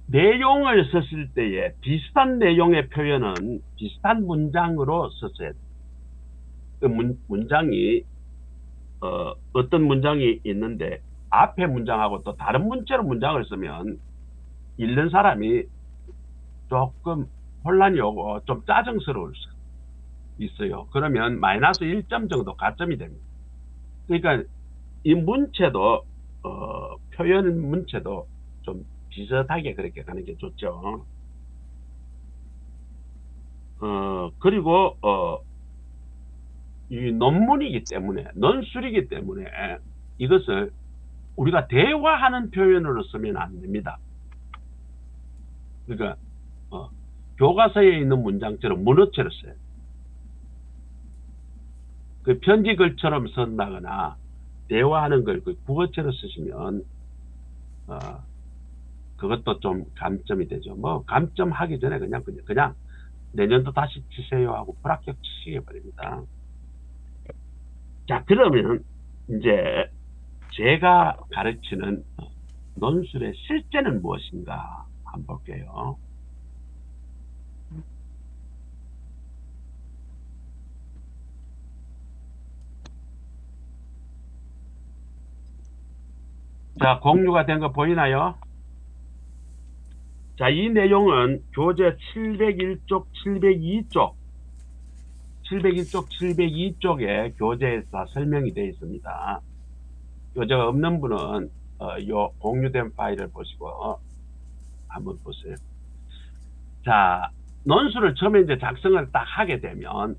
내용을 썼을 때에 비슷한 내용의 표현은 비슷한 문장으로 썼어야 돼요. 그 문장이 어떤 문장이 있는데 앞에 문장하고 또 다른 문체로 문장을 쓰면 읽는 사람이 조금 혼란이 오고 좀 짜증스러울 수 있어요. 그러면 마이너스 1점 정도 가점이 됩니다. 그러니까 이 문체도 표현 문체도 좀 비슷하게 그렇게 가는 게 좋죠. 그리고 이 논문이기 때문에, 논술이기 때문에 이것을 우리가 대화하는 표현으로 쓰면 안 됩니다. 그러니까 교과서에 있는 문장처럼 문어체로 써요. 그 편지 글처럼 쓴다거나 대화하는 걸 그 국어체로 쓰시면 그것도 좀 감점이 되죠. 뭐 감점하기 전에 그냥 내년도 다시 치세요 하고 불합격 치시게 버립니다. 자, 그러면 이제 제가 가르치는 논술의 실제는 무엇인가 한번 볼게요. 자, 공유가 된 거 보이나요? 자, 이 내용은 교재 701쪽, 702쪽, 702쪽에 교재에서 설명이 되어 있습니다. 교재가 없는 분은 요 공유된 파일을 보시고 한번 보세요. 자, 논술을 처음에 이제 작성하라고 딱 하게 되면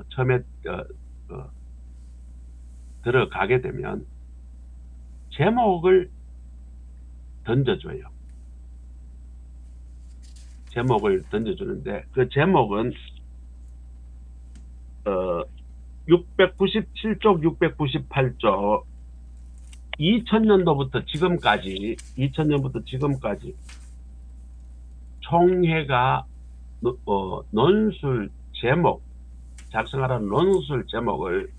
처음에 들어가게 되면 제목을 던져줘요. 제목을 던져주는데 그 제목은 697쪽, 698쪽 2000년부터 지금까지 총회가 논술 제목, 작성하라는 논술 제목을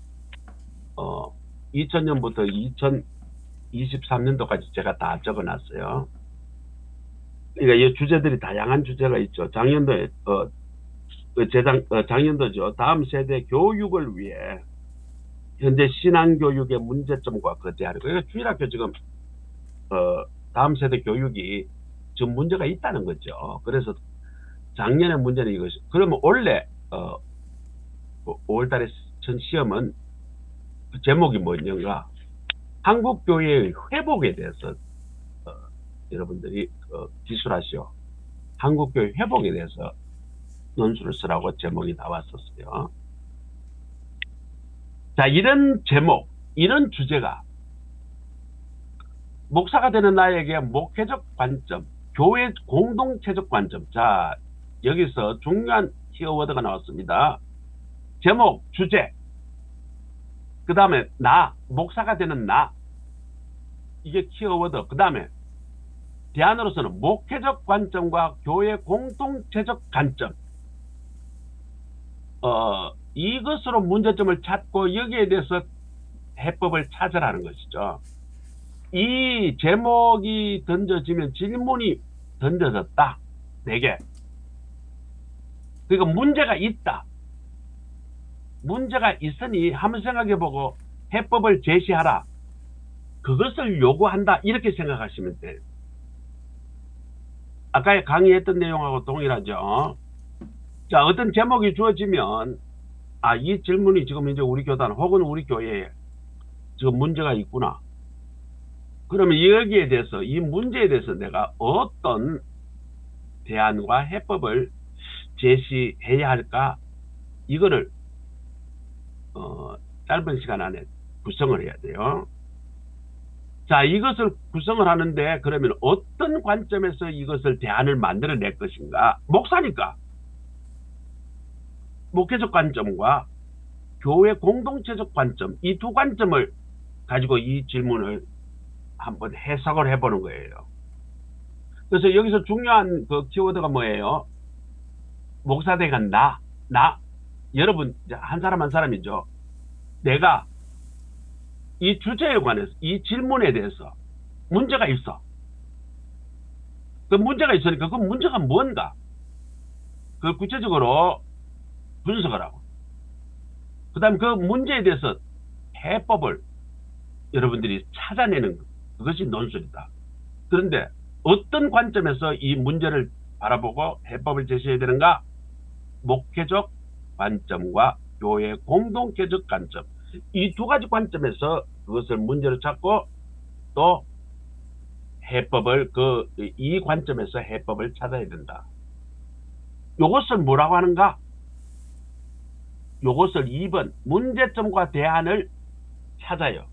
2000년부터 2023년도까지 제가 다 적어놨어요. 그러니까 이 주제들이 다양한 주제가 있죠. 작년도에 작년도죠. 다음 세대 교육을 위해 현재 신앙교육의 문제점과 그 대안. 그러니까 주일학교 지금 다음 세대 교육이 지금 문제가 있다는 거죠. 그래서 작년의 문제는 이것이. 그러면 원래 5월달에 전 시험은 그 제목이 뭐였는가? 한국 교회의 회복에 대해서 여러분들이 기술하시오. 한국 교회 회복에 대해서 논술을 쓰라고 제목이 나왔었어요. 자, 이런 제목, 이런 주제가 목사가 되는 나에게 목회적 관점, 교회 공동체적 관점. 자, 여기서 중요한 키워드가 나왔습니다. 제목, 주제, 그 다음에 나, 목사가 되는 나, 이게 키워드. 그 다음에 대안으로서는 목회적 관점과 교회 공동체적 관점. 이것으로 문제점을 찾고 여기에 대해서 해법을 찾으라는 것이죠. 이 제목이 던져지면 질문이 던져졌다. 4개. 그러니까 문제가 있다. 문제가 있으니 한번 생각해보고 해법을 제시하라. 그것을 요구한다. 이렇게 생각하시면 돼요. 아까 강의했던 내용하고 동일하죠. 자, 어떤 제목이 주어지면 이 질문이 지금 이제 우리 교단 혹은 우리 교회에 지금 문제가 있구나. 그러면 여기에 대해서, 이 문제에 대해서 내가 어떤 대안과 해법을 제시해야 할까? 이거를 짧은 시간 안에 구성을 해야 돼요. 자, 이것을 구성을 하는데 그러면 어떤 관점에서 이것을 대안을 만들어낼 것인가? 목사니까 목회적 관점과 교회 공동체적 관점, 이 두 관점을 가지고 이 질문을 한번 해석을 해보는 거예요. 그래서 여기서 중요한 그 키워드가 뭐예요? 목사되가 나. 여러분, 한 사람 한 사람이죠. 내가 이 주제에 관해서, 이 질문에 대해서 문제가 있어. 그 문제가 있으니까 그 문제가 뭔가? 그 구체적으로 분석을 하고, 그 다음 그 문제에 대해서 해법을 여러분들이 찾아내는 것. 그것이 논술이다. 그런데 어떤 관점에서 이 문제를 바라보고 해법을 제시해야 되는가? 목회적 관점과 교회 공동체적 관점. 이 두 가지 관점에서 그것을 문제로 찾고 또 해법을 이 관점에서 해법을 찾아야 된다. 요것을 뭐라고 하는가? 요것을 2번 문제점과 대안을 찾아요.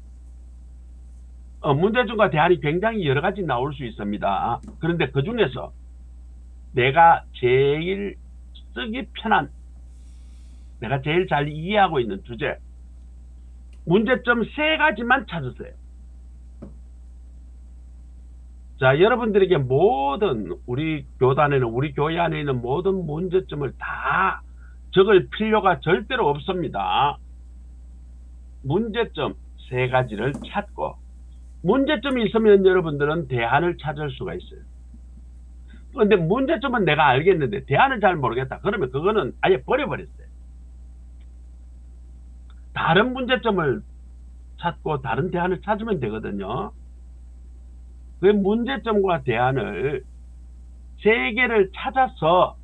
문제점과 대안이 굉장히 여러 가지 나올 수 있습니다. 그런데 그 중에서 내가 제일 쓰기 편한, 내가 제일 잘 이해하고 있는 주제, 문제점 3가지만 찾으세요. 자, 여러분들에게 모든 우리 교단에는, 우리 교회 안에 있는 모든 문제점을 다 적을 필요가 절대로 없습니다. 문제점 3가지를 찾고, 문제점이 있으면 여러분들은 대안을 찾을 수가 있어요. 그런데 문제점은 내가 알겠는데 대안을 잘 모르겠다. 그러면 그거는 아예 버려버렸어요. 다른 문제점을 찾고 다른 대안을 찾으면 되거든요. 그 문제점과 대안을 3개를 찾아서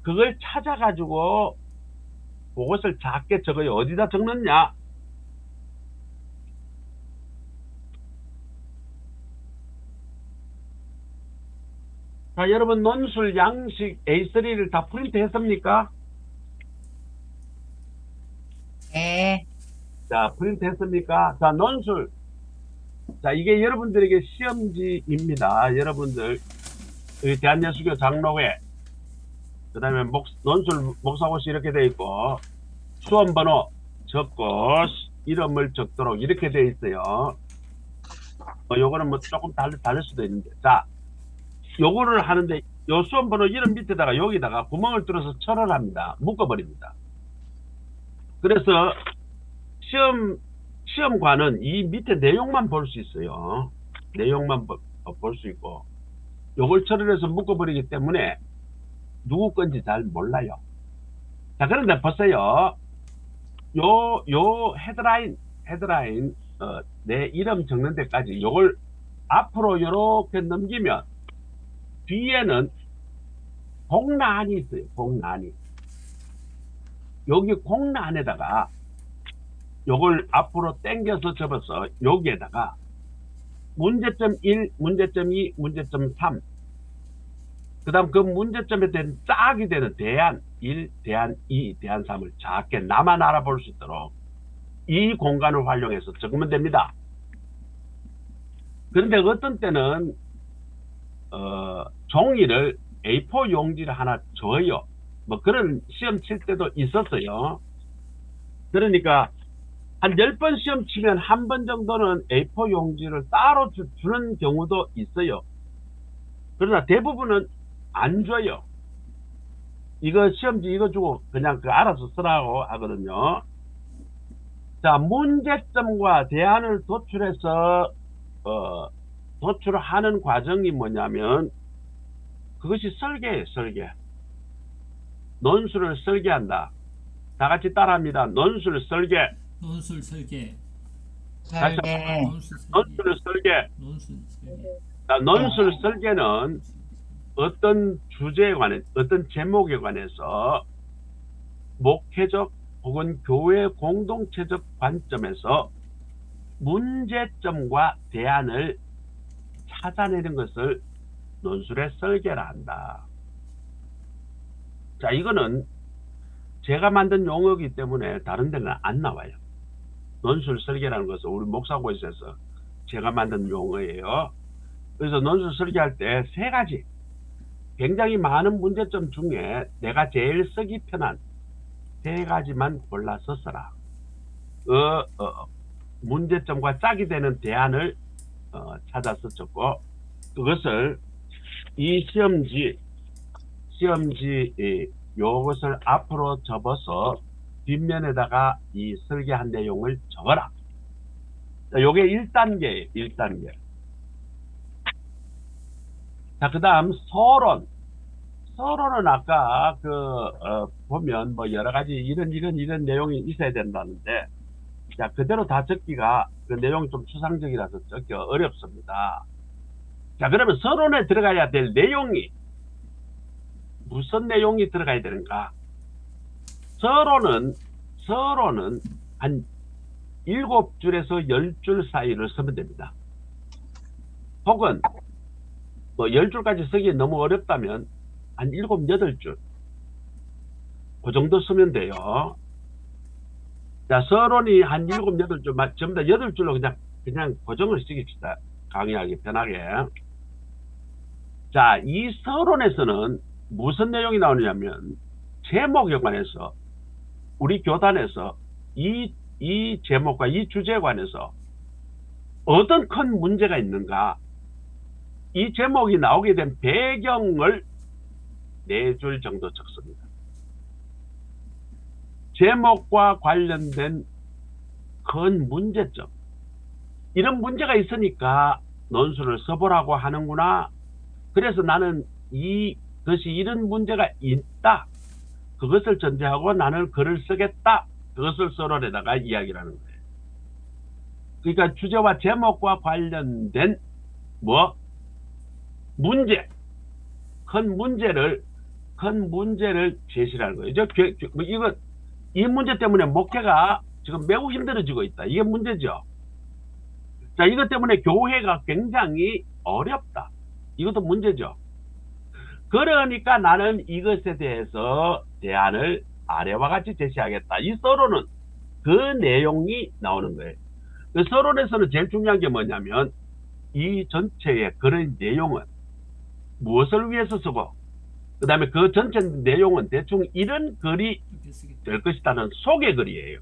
그걸 찾아가지고 그것을 작게 적어요. 어디다 적느냐? 자, 여러분 논술 양식 A3를 다 프린트 했습니까? 네. 자, 프린트 했습니까? 자, 논술. 자, 이게 여러분들에게 시험지입니다. 여러분들, 대한예수교 장로회, 그 다음에 논술 목사고시 이렇게 돼 있고, 수험번호 적고, 이름을 적도록 이렇게 돼 있어요. 요거는 뭐 조금 다를 수도 있는데. 자, 요거를 하는데, 요 수험번호 이름 밑에다가 여기다가 구멍을 뚫어서 철을 합니다. 묶어버립니다. 그래서, 시험관은 이 밑에 내용만 볼 수 있어요. 내용만 볼 수 있고, 요걸 처리해서 묶어버리기 때문에 누구 건지 잘 몰라요. 자, 그런데 보세요. 요 헤드라인, 내 이름 적는 데까지 요걸 앞으로 요렇게 넘기면 뒤에는 공란이 있어요. 공란이. 여기 공란에다가 요걸 앞으로 당겨서 접어서 여기에다가 문제점 1, 문제점 2, 문제점 3, 그 다음 그 문제점에 대한 짝이 되는 대안 1, 대안 2, 대안 3을 작게 나만 알아볼 수 있도록 이 공간을 활용해서 적으면 됩니다. 그런데 어떤 때는 종이를 A4 용지를 하나 줘요. 뭐 그런 시험 칠 때도 있었어요. 그러니까 한 10번 시험 치면 한 번 정도는 A4 용지를 따로 주는 경우도 있어요. 그러나 대부분은 안 줘요. 이거 시험지 이거 주고 그냥 그 알아서 쓰라고 하거든요. 자, 문제점과 대안을 도출해서 도출하는 과정이 뭐냐면 그것이 설계예요. 설계. 논술을 설계한다. 다 같이 따라합니다. 논술 설계. 논술 설계. 설계. 논술 설계. 논술 설계. 논술 설계. 자, 논술 설계는 어떤 주제에 관해, 어떤 제목에 관해서 목회적 혹은 교회 공동체적 관점에서 문제점과 대안을 찾아내는 것을 논술의 설계라 한다. 자, 이거는 제가 만든 용어이기 때문에 다른 데는 안 나와요. 논술 설계라는 것은 우리 목사고시에서 제가 만든 용어예요. 그래서 논술 설계할 때 세 가지, 굉장히 많은 문제점 중에 내가 제일 쓰기 편한 세 가지만 골라서 써라. 문제점과 짝이 되는 대안을 찾아서 적고, 그것을 이 시험지 요것을 앞으로 접어서 뒷면에다가 이 설계한 내용을 적어라. 자, 요게 1단계예요. 1단계. 자, 그 다음 서론. 서론은 아까 보면 뭐 여러 가지 이런 내용이 있어야 된다는데, 자, 그대로 다 적기가 그 내용이 좀 추상적이라서 적기 어렵습니다. 자, 그러면 서론에 들어가야 될 내용이 무슨 내용이 들어가야 되는가? 서론은 한 7줄에서 10줄 사이를 쓰면 됩니다. 혹은 뭐 10줄까지 쓰기 너무 어렵다면 한 7, 8줄 그 정도 쓰면 돼요. 자, 서론이 한 7, 8줄 전부 다 8줄로 그냥 고정을 시킵시다. 강의하기 편하게. 자, 이 서론에서는 무슨 내용이 나오냐면 제목에 관해서 우리 교단에서 이 제목과 이 주제에 관해서 어떤 큰 문제가 있는가, 이 제목이 나오게 된 배경을 4줄 정도 적습니다. 제목과 관련된 큰 문제점, 이런 문제가 있으니까 논술을 써보라고 하는구나. 그래서 나는 이것이 이런 문제가 있다, 그것을 전제하고 나는 글을 쓰겠다, 그것을 서론에다가 이야기를 하는 거예요. 그러니까 주제와 제목과 관련된 문제, 큰 문제를 제시를 하는 거예요. 이 문제 때문에 목회가 지금 매우 힘들어지고 있다, 이게 문제죠. 자, 이것 때문에 교회가 굉장히 어렵다, 이것도 문제죠. 그러니까 나는 이것에 대해서 대안을 아래와 같이 제시하겠다. 이 서론은 그 내용이 나오는 거예요. 그 서론에서는 제일 중요한 게 뭐냐면 이 전체의 그런 내용은 무엇을 위해서 쓰고, 그 다음에 그 전체 내용은 대충 이런 글이 될 것이라는 소개글이에요.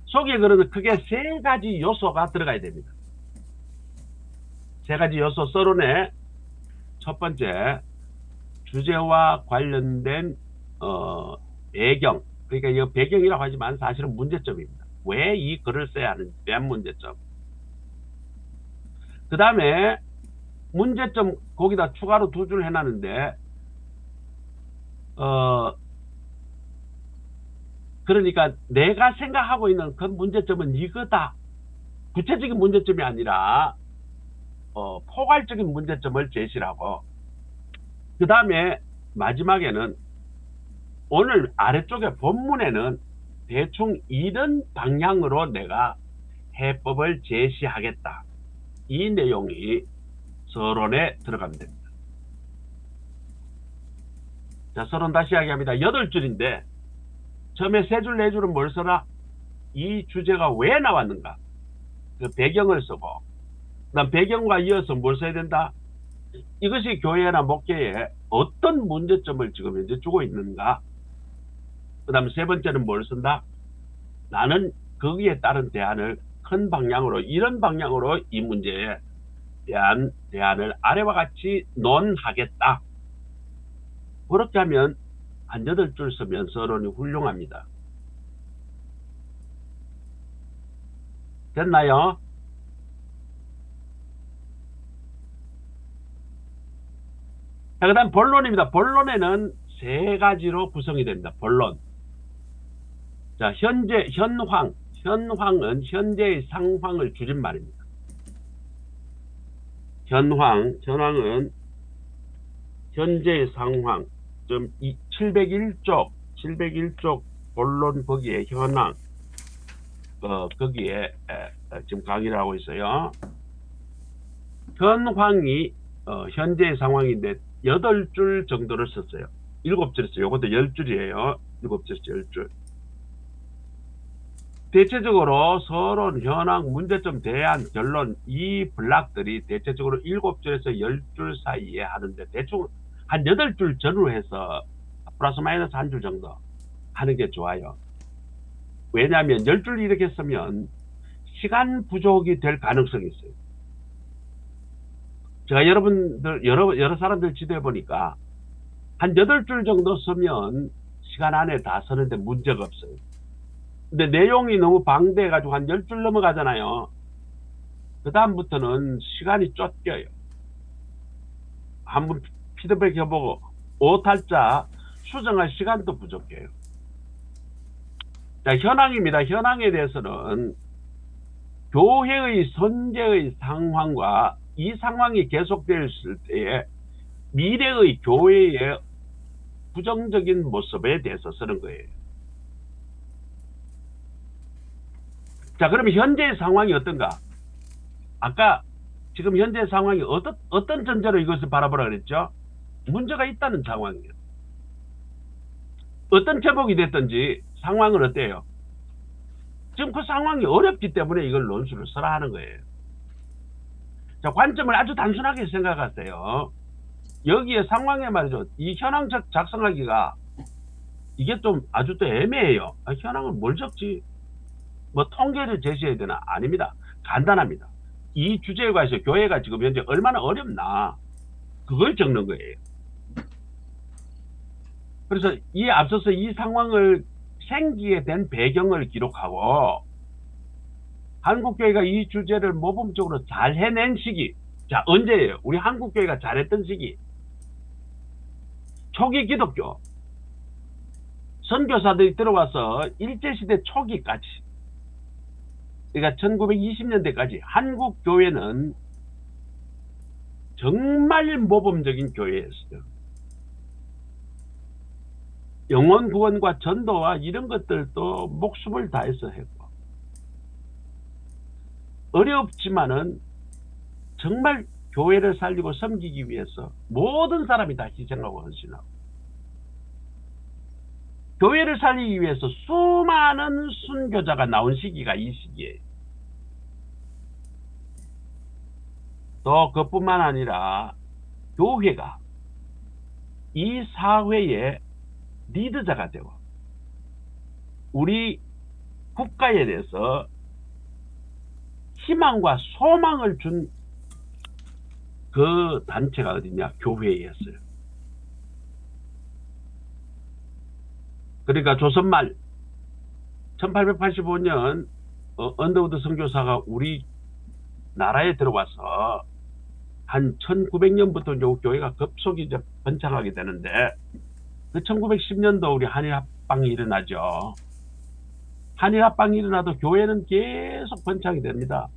소개글은 크게 3가지 요소가 들어가야 됩니다. 3가지 요소. 서론에 첫 번째, 주제와 관련된 배경, 그러니까 이 배경이라고 하지만 사실은 문제점입니다. 왜 이 글을 써야 하는지 대한 문제점. 그 다음에 문제점 거기다 추가로 두 줄 해놨는데, 그러니까 내가 생각하고 있는 그 문제점은 이거다. 구체적인 문제점이 아니라 포괄적인 문제점을 제시를 하고, 그 다음에 마지막에는 오늘 아래쪽에 본문에는 대충 이런 방향으로 내가 해법을 제시하겠다. 이 내용이 서론에 들어가면 됩니다. 자, 서론 다시 이야기합니다. 8줄인데 처음에 3줄, 4줄은 뭘 써라? 이 주제가 왜 나왔는가? 그 배경을 쓰고, 그 다음 배경과 이어서 뭘 써야 된다? 이것이 교회나 목회에 어떤 문제점을 지금 현재 주고 있는가? 그 다음 세 번째는 뭘 쓴다? 나는 거기에 따른 대안을 큰 방향으로, 이런 방향으로 이 문제에 대한 대안을 아래와 같이 논하겠다. 그렇게 하면 한 8줄 쓰면 서론이 훌륭합니다. 됐나요? 자, 그 다음 본론입니다. 본론에는 3가지로 구성이 됩니다. 본론. 자, 현황은 현재의 상황을 줄임말입니다. 현황은 현재의 상황. 좀 701쪽 본론 거기에 현황, 거기에 지금 강의를 하고 있어요. 현황이 현재의 상황인데 8줄 정도를 썼어요. 7줄에서 요것도 10줄이에요. 7줄에서 10줄. 대체적으로 서론, 현황, 문제점, 대안, 결론, 이 블락들이 대체적으로 7줄에서 10줄 사이에 하는데 대충 한 8줄 전후로 해서 플러스 마이너스 1줄 정도 하는 게 좋아요. 왜냐하면 10줄 이렇게 쓰면 시간 부족이 될 가능성이 있어요. 제가 여러 사람들 지도해 보니까 한 8줄 정도 쓰면 시간 안에 다 쓰는데 문제가 없어요. 근데 내용이 너무 방대해가지고 한 10줄 넘어가잖아요. 그 다음부터는 시간이 쫓겨요. 한번 피드백 해보고 오탈자 수정할 시간도 부족해요. 자, 현황입니다. 현황에 대해서는 교회의 현재의 상황과 이 상황이 계속되었을 때에 미래의 교회의 부정적인 모습에 대해서 쓰는 거예요. 자, 그러면 현재의 상황이 어떤가? 아까 지금 현재 상황이 어떤 전제로 이것을 바라보라 그랬죠? 문제가 있다는 상황이에요. 어떤 제목이 됐든지 상황은 어때요? 지금 그 상황이 어렵기 때문에 이걸 논술을 써라 하는 거예요. 자, 관점을 아주 단순하게 생각하세요. 여기에 상황에 말이죠. 이 현황 작성하기가 이게 좀 아주 또 애매해요. 현황을 뭘 적지? 뭐 통계를 제시해야 되나? 아닙니다. 간단합니다. 이 주제에 관해서 교회가 지금 현재 얼마나 어렵나? 그걸 적는 거예요. 그래서 이에 앞서서 이 상황을 생기게 된 배경을 기록하고 한국교회가 이 주제를 모범적으로 잘 해낸 시기. 자, 언제예요? 우리 한국교회가 잘했던 시기. 초기 기독교. 선교사들이 들어와서 일제시대 초기까지. 그러니까 1920년대까지 한국교회는 정말 모범적인 교회였어요. 영혼 구원과 전도와 이런 것들도 목숨을 다해서 했고, 어렵지만은 정말 교회를 살리고 섬기기 위해서 모든 사람이 다 희생하고 헌신하고, 교회를 살리기 위해서 수많은 순교자가 나온 시기가 이 시기예요. 또 그뿐만 아니라 교회가 이 사회의 리더자가 되고 우리 국가에 대해서 희망과 소망을 준 그 단체가 어디냐? 교회였어요. 그러니까 조선말 1885년 언더우드 선교사가 우리 나라에 들어와서 한 1900년부터 이제 교회가 급속히 이제 번창하게 되는데, 그 1910년도 우리 한일합방이 일어나죠. 한일합방이 일어나도 교회는 계속 번창이 됩니다.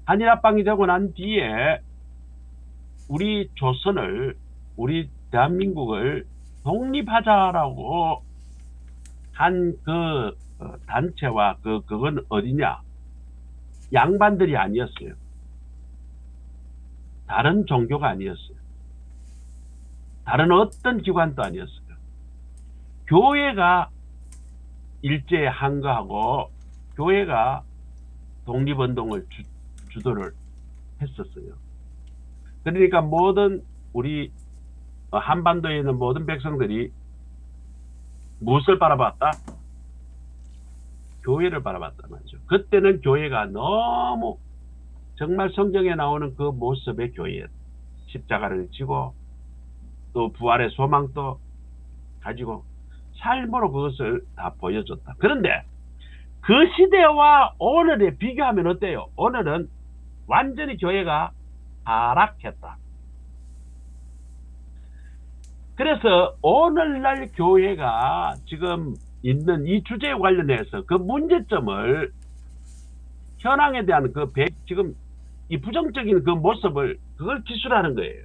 한일합방이 되고 난 뒤에 우리 조선을, 우리 대한민국을 독립하자라고 한 그 단체와 그건 어디냐? 양반들이 아니었어요. 다른 종교가 아니었어요. 다른 어떤 기관도 아니었어요. 교회가 일제에 항거하고 교회가 독립운동을 주도를 했었어요. 그러니까 모든 우리 한반도에 있는 모든 백성들이 무엇을 바라봤다? 교회를 바라봤단 말이죠. 그때는 교회가 너무 정말 성경에 나오는 그 모습의 교회, 십자가를 지고 또 부활의 소망도 가지고 삶으로 그것을 다 보여줬다. 그런데 그 시대와 오늘에 비교하면 어때요? 오늘은 완전히 교회가 타락했다. 그래서 오늘날 교회가 지금 있는 이 주제에 관련해서 그 문제점을, 현황에 대한 지금 이 부정적인 그 모습을, 그걸 기술하는 거예요.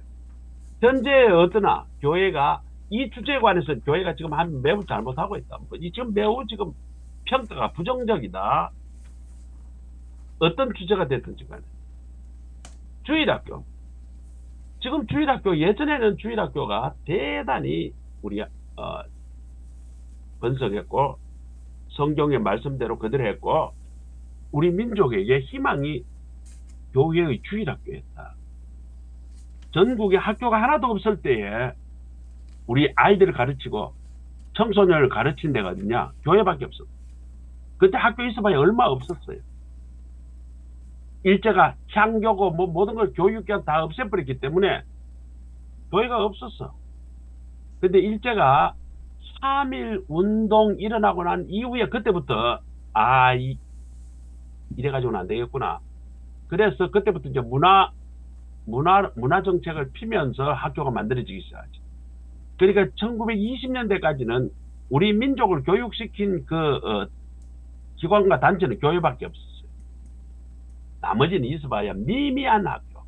현재 어떠나 교회가 이 주제에 관해서 교회가 지금 매우 잘못하고 있다. 지금 매우 지금 평가가 부정적이다. 어떤 주제가 됐든지 간에. 주일학교. 지금 주일학교, 예전에는 주일학교가 대단히 우리 번성했고 성경의 말씀대로 그대로 했고 우리 민족에게 희망이 교회의 주일학교였다. 전국에 학교가 하나도 없을 때에 우리 아이들을 가르치고 청소년을 가르친 데가 어디냐? 교회밖에 없어. 그때 학교 있어봐야 얼마 없었어요. 일제가 향교고 뭐 모든 걸 교육기관 다 없애버렸기 때문에 교회가 없었어. 근데 일제가 3.1 운동 일어나고 난 이후에 그때부터 이래가지고는 안 되겠구나. 그래서 그때부터 이제 문화 정책을 피면서 학교가 만들어지기 시작하죠. 그러니까 1920년대까지는 우리 민족을 교육시킨 기관과 단체는 교회밖에 없었어요. 나머지는 있어봐야 미미한 학교.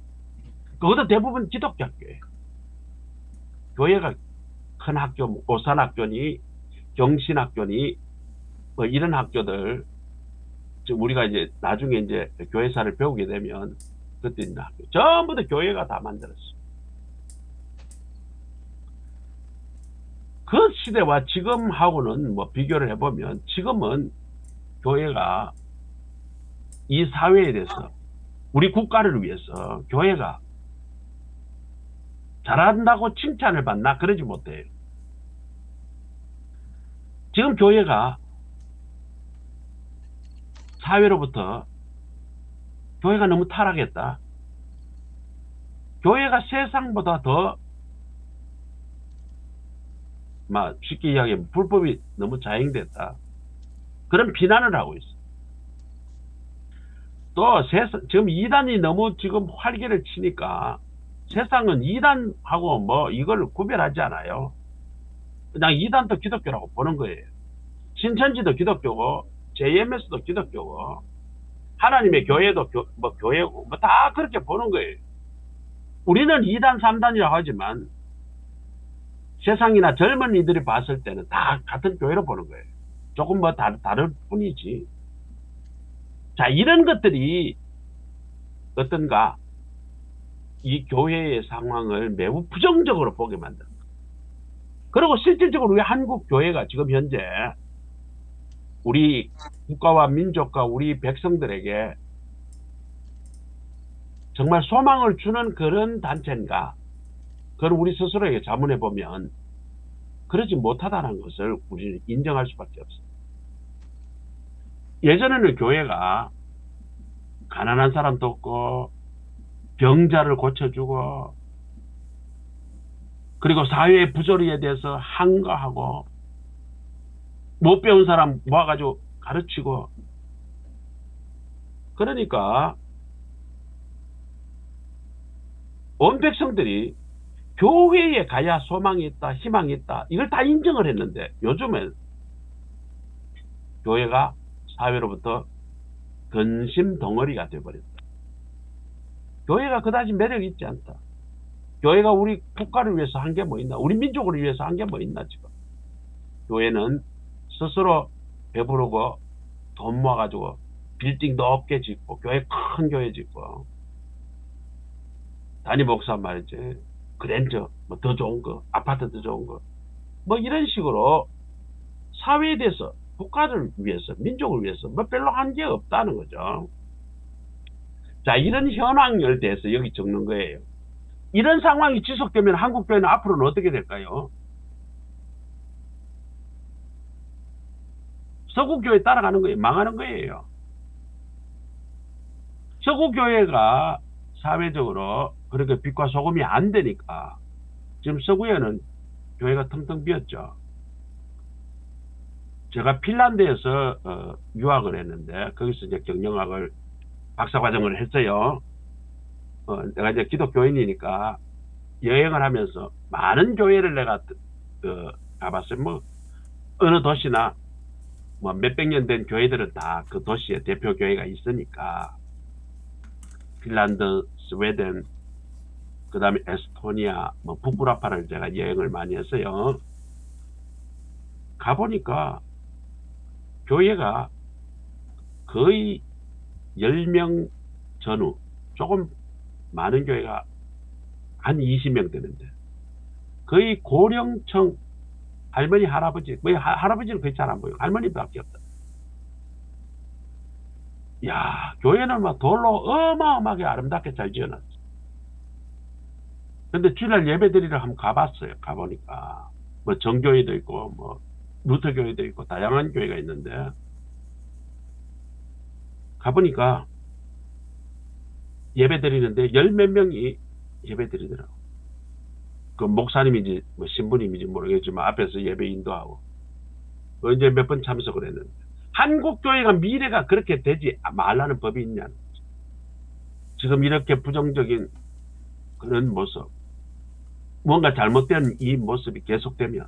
그것도 대부분 기독교 학교예요. 교회가 큰 학교, 오산학교니 경신학교니 뭐 이런 학교들, 우리가 이제 나중에 이제 교회사를 배우게 되면 그때 있는 학교 전부 다 교회가 다 만들었어요. 그 시대와 지금하고는 뭐 비교를 해보면 지금은 교회가 이 사회에 대해서 우리 국가를 위해서 교회가 잘한다고 칭찬을 받나? 그러지 못해요. 지금 교회가 사회로부터 교회가 너무 타락했다. 교회가 세상보다 더 쉽게 이야기하면 불법이 너무 자행됐다. 그런 비난을 하고 있어. 또 지금 이단이 너무 지금 활기를 치니까 세상은 이단하고 뭐 이걸 구별하지 않아요. 그냥 이단도 기독교라고 보는 거예요. 신천지도 기독교고 JMS도 기독교고 하나님의 교회도 교회고 뭐 다 그렇게 보는 거예요. 우리는 2단 3단이라고 하지만 세상이나 젊은이들이 봤을 때는 다 같은 교회로 보는 거예요. 조금 뭐 다를 뿐이지. 자, 이런 것들이 어떤가? 이 교회의 상황을 매우 부정적으로 보게 만든다. 그리고 실질적으로 우리 한국 교회가 지금 현재 우리 국가와 민족과 우리 백성들에게 정말 소망을 주는 그런 단체인가? 그걸 우리 스스로에게 자문해 보면 그러지 못하다는 것을 우리는 인정할 수밖에 없어요. 예전에는 교회가 가난한 사람도 없고 병자를 고쳐주고 그리고 사회의 부조리에 대해서 항거하고 못 배운 사람 모아가지고 가르치고 그러니까 온 백성들이 교회에 가야 소망이 있다, 희망이 있다, 이걸 다 인정을 했는데 요즘은 교회가 사회로부터 근심 덩어리가 되어버렸다. 교회가 그다지 매력이 있지 않다. 교회가 우리 국가를 위해서 한 게 뭐 있나? 우리 민족을 위해서 한 게 뭐 있나 지금? 교회는 스스로 배부르고 돈 모아가지고 빌딩 높게 짓고 교회 큰 교회 짓고 단임 목사 말이지 그랜저 뭐 더 좋은 거 아파트 더 좋은 거 뭐 이런 식으로 사회에 대해서 국가를 위해서 민족을 위해서 뭐 별로 한 게 없다는 거죠. 자, 이런 현황에 대해서 여기 적는 거예요. 이런 상황이 지속되면 한국 교회는 앞으로는 어떻게 될까요? 서구 교회 따라가는 거예요. 망하는 거예요. 서구 교회가 사회적으로 그렇게 빛과 소금이 안 되니까 지금 서구에는 교회가 텅텅 비었죠. 제가 핀란드에서 유학을 했는데 거기서 이제 경영학을 박사과정을 했어요. 내가 이제 기독교인이니까 여행을 하면서 많은 교회를 내가 가봤어요. 뭐 어느 도시나 뭐 몇백 년 된 교회들은 다 그 도시에 대표 교회가 있으니까 핀란드, 스웨덴, 그 다음에 에스토니아, 뭐 북부라파를 제가 여행을 많이 했어요. 가보니까 교회가 거의 10명 전후, 조금 많은 교회가 한 20명 되는데 거의 고령층 할머니, 할아버지, 뭐 할아버지는 거의 잘 안 보여요. 할머니밖에 없다. 야, 교회는 막 돌로 어마어마하게 아름답게 잘 지어놨어. 근데 주일날 예배 드리러 한번 가봤어요. 가보니까 뭐 정교회도 있고 뭐 루터교회도 있고 다양한 교회가 있는데 가보니까 예배 드리는데 열 몇 명이 예배 드리더라고. 그 목사님인지 뭐 신부님인지 모르겠지만 앞에서 예배 인도하고 이제 몇 번 참석을 했는데 한국 교회가 미래가 그렇게 되지 말라는 법이 있냐는 거죠. 지금 이렇게 부정적인 그런 모습, 뭔가 잘못된 이 모습이 계속되면,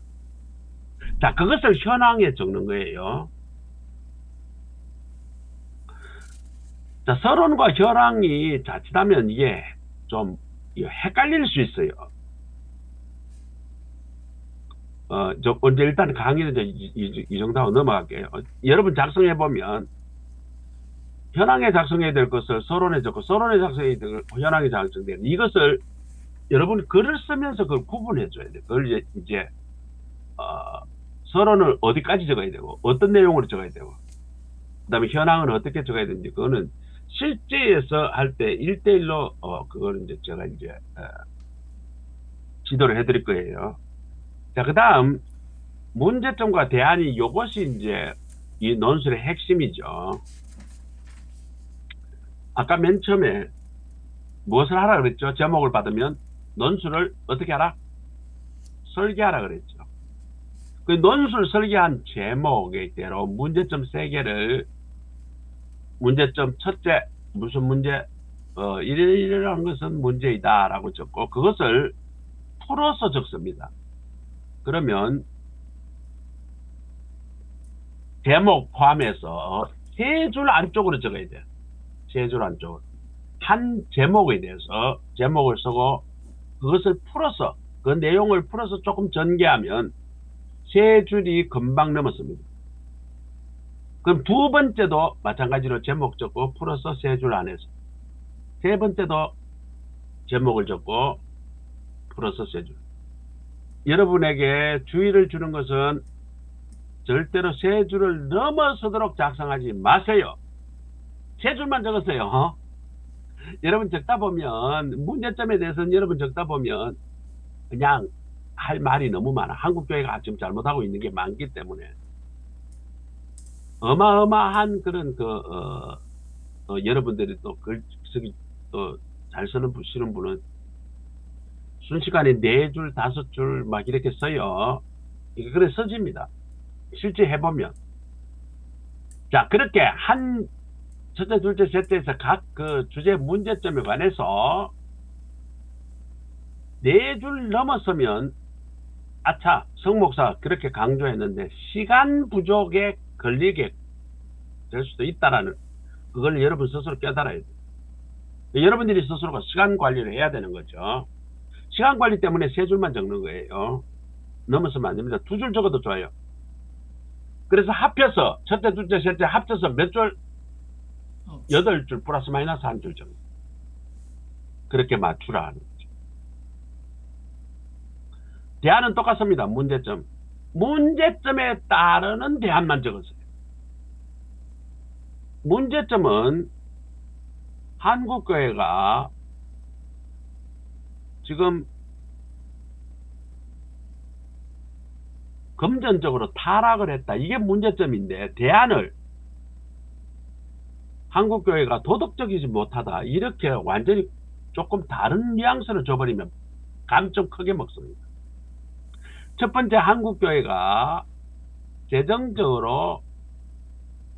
자, 그것을 현황에 적는 거예요. 자, 서론과 현황이 자칫하면 이게 좀 헷갈릴 수 있어요. 이제 일단 강의는 이 정도 하고 넘어갈게요. 여러분 작성해보면, 현황에 작성해야 될 것을 서론에 적고, 서론에 작성해야 될 것을 현황에 작성해야 될 이것을 여러분이 글을 쓰면서 그걸 구분해줘야 돼요. 그걸 이제, 서론을 어디까지 적어야 되고, 어떤 내용으로 적어야 되고, 그 다음에 현황은 어떻게 적어야 되는지, 그거는 실제에서 할 때 1대1로, 그걸 이제 제가 이제, 지도를 해드릴 거예요. 자, 그 다음, 문제점과 대안이 요것이 이제 이 논술의 핵심이죠. 아까 맨 처음에 무엇을 하라 그랬죠? 제목을 받으면 논술을 어떻게 하라? 설계하라 그랬죠. 그 논술 설계한 제목에 대로 문제점 3개를 문제점 첫째 무슨 문제 이러한 것은 문제이다 라고 적고 그것을 풀어서 적습니다. 그러면 제목 포함해서 3줄 안쪽으로 적어야 돼요. 3줄 안쪽으로. 한 제목에 대해서 제목을 쓰고 그것을 풀어서 그 내용을 풀어서 조금 전개하면 3줄이 금방 넘었습니다. 그럼 두 번째도 마찬가지로 제목 적고 풀어서 3줄 안에서 세 번째도 제목을 적고 풀어서 3줄. 여러분에게 주의를 주는 것은 절대로 3줄을 넘어서도록 작성하지 마세요. 3줄만 적었어요. 여러분 적다 보면 문제점에 대해서는 여러분 적다 보면 그냥 할 말이 너무 많아. 한국교회가 지금 잘못하고 있는 게 많기 때문에 어마어마한 그런 여러분들이 또 글 쓰기 또 잘 쓰는 분은 순식간에 4줄, 5줄 막 이렇게 써요. 이게 그래 써집니다. 실제 해보면. 자, 그렇게 첫째, 둘째, 셋째에서 각 그 주제 문제점에 관해서 4줄 넘었으면 아차, 성목사 그렇게 강조했는데 시간 부족에 걸리게 될 수도 있다라는 그걸 여러분 스스로 깨달아야 돼요. 여러분들이 스스로가 시간 관리를 해야 되는 거죠. 시간 관리 때문에 3줄만 적는 거예요. 넘어서면 안 됩니다. 2줄 적어도 좋아요. 그래서 합해서 첫째, 둘째, 셋째 합쳐서 몇 줄? 8줄 플러스 마이너스 1줄 정도. 그렇게 맞추라 하는 거죠. 대안은 똑같습니다. 문제점. 문제점에 따르는 대안만 적었어요. 문제점은 한국교회가 지금 금전적으로 타락을 했다. 이게 문제점인데 대안을 한국교회가 도덕적이지 못하다. 이렇게 완전히 조금 다른 뉘앙스를 줘버리면 감 좀 크게 먹습니다. 첫 번째, 한국교회가 재정적으로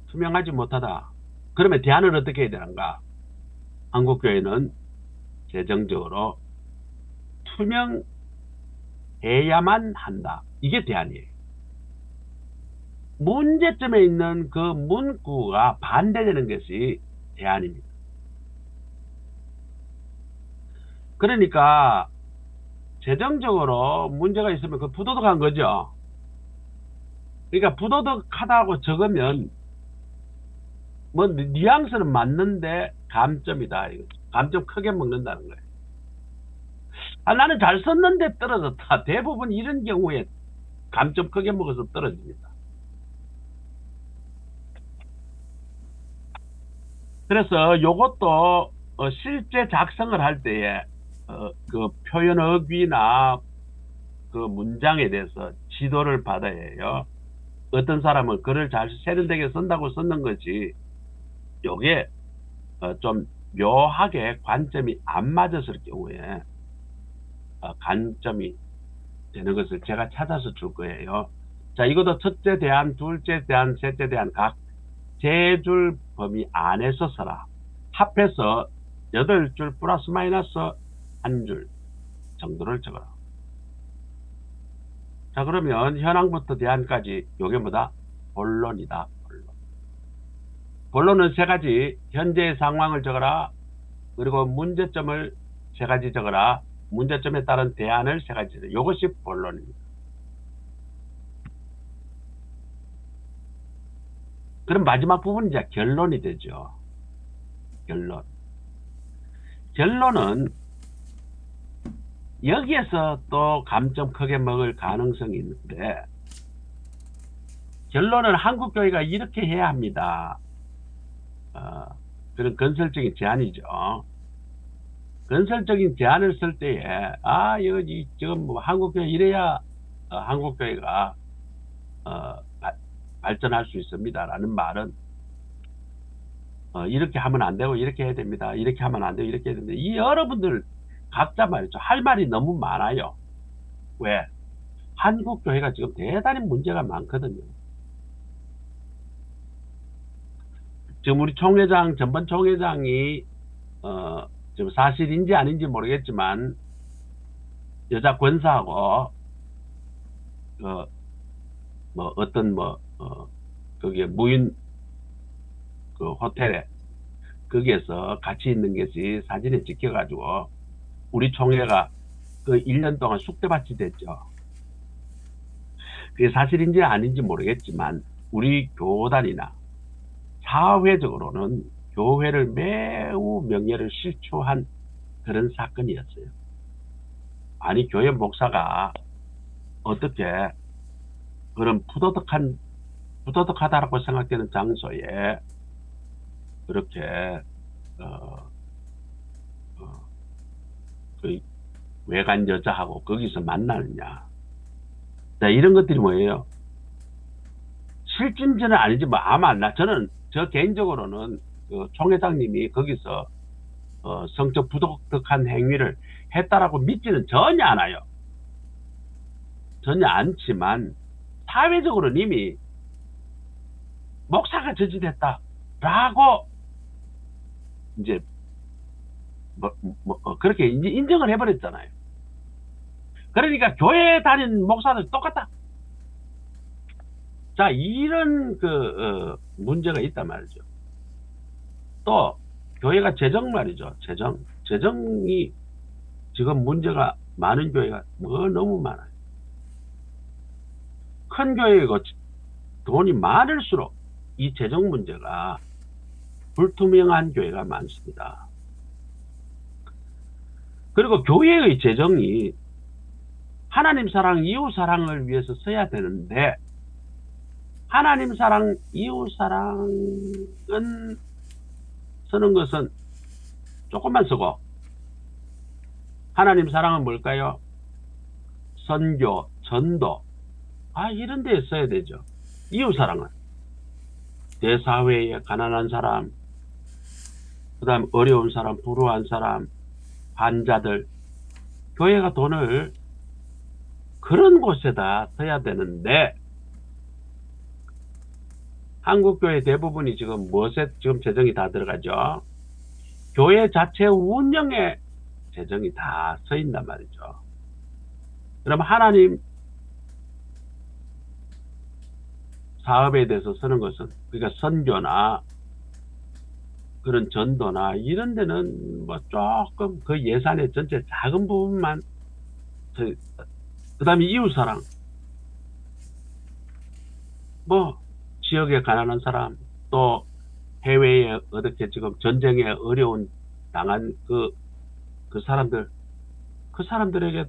투명하지 못하다. 그러면 대안을 어떻게 해야 되는가? 한국교회는 재정적으로 투명해야만 한다. 이게 대안이에요. 문제점에 있는 그 문구가 반대되는 것이 대안입니다. 그러니까 재정적으로 문제가 있으면 그 부도덕한 거죠. 그러니까 부도덕하다고 적으면 뭐 뉘앙스는 맞는데 감점이다. 이거죠. 감점 크게 먹는다는 거예요. 아, 나는 잘 썼는데 떨어졌다. 대부분 이런 경우에 감점 크게 먹어서 떨어집니다. 그래서 요것도 실제 작성을 할 때에 그 표현 어귀나 그 문장에 대해서 지도를 받아야 해요. 어떤 사람은 글을 잘 세련되게 쓴다고 썼는 거지 요게 좀 묘하게 관점이 안 맞았을 경우에 간점이 되는 것을 제가 찾아서 줄 거예요. 자, 이것도 첫째 대안, 둘째 대안, 셋째 대안 각 3줄 범위 안에서 써라. 합해서 8줄 플러스 마이너스 1줄 정도를 적어라. 자, 그러면 현황부터 대안까지 요게 뭐다? 본론이다. 본론. 본론은 3가지. 현재의 상황을 적어라. 그리고 문제점을 3가지 적어라. 문제점에 따른 대안을 3가지 적어라. 요것이 본론입니다. 그럼 마지막 부분이 이제 결론이 되죠. 결론. 결론은 여기에서 또 감점 크게 먹을 가능성이 있는데 결론은 한국교회가 이렇게 해야 합니다. 그런 건설적인 제안이죠. 건설적인 제안을 쓸 때에 여기 지금 뭐 한국교회 이래야 한국교회가 발전할 수 있습니다. 라는 말은 이렇게 하면 안 되고 이렇게 해야 됩니다. 이렇게 하면 안 되고 이렇게 해야 됩니다. 이 여러분들 각자 말이죠. 할 말이 너무 많아요. 왜? 한국교회가 지금 대단히 문제가 많거든요. 지금 우리 총회장, 전번 총회장이 지금 사실인지 아닌지 모르겠지만 여자 권사하고 뭐 어떤 거기에 무인 그 호텔에 거기에서 같이 있는 것이 사진에 찍혀가지고 우리 총회가 그 1년 동안 숙대밭이 됐죠. 그게 사실인지 아닌지 모르겠지만 우리 교단이나 사회적으로는 교회를 매우 명예를 실추한 그런 사건이었어요. 아니 교회 목사가 어떻게 그런 부도덕하다라고 생각되는 장소에 그렇게 그 외간 여자하고 거기서 만나느냐. 자, 이런 것들이 뭐예요? 실진전은 아니지 뭐 아마 저는 저 개인적으로는 그 총회장님이 거기서 성적 부도덕한 행위를 했다라고 믿지는 전혀 않아요. 전혀 않지만 사회적으로는 이미 목사가 저지됐다라고 이제 그렇게 인정을 해버렸잖아요. 그러니까 교회 다니는 목사들 똑같다. 자, 이런 문제가 있단 말이죠. 또 교회가 재정 말이죠. 재정이 지금 문제가 많은 교회가 너무 많아요. 큰 교회이고 돈이 많을수록 이 재정 문제가 불투명한 교회가 많습니다. 그리고 교회의 재정이 하나님 사랑, 이웃 사랑을 위해서 써야 되는데, 하나님 사랑, 이웃 사랑은 쓰는 것은 조금만 쓰고, 하나님 사랑은 뭘까요? 선교, 전도, 이런 데에 써야 되죠. 이웃 사랑은 대사회에 가난한 사람, 그 다음 어려운 사람, 불우한 사람, 환자들, 교회가 돈을 그런 곳에다 써야 되는데, 한국교회 대부분이 지금 무엇에 지금 재정이 다 들어가죠? 교회 자체 운영에 재정이 다 서 있단 말이죠. 그럼 하나님 사업에 대해서 쓰는 것은, 그러니까 선교나 그런 전도나 이런 데는 뭐 조금 그 예산의 전체 작은 부분만, 그 다음에 이웃사랑, 뭐 지역에 가난한 사람, 또 해외에 어떻게 지금 전쟁에 어려운 당한 그 사람들, 그 사람들에게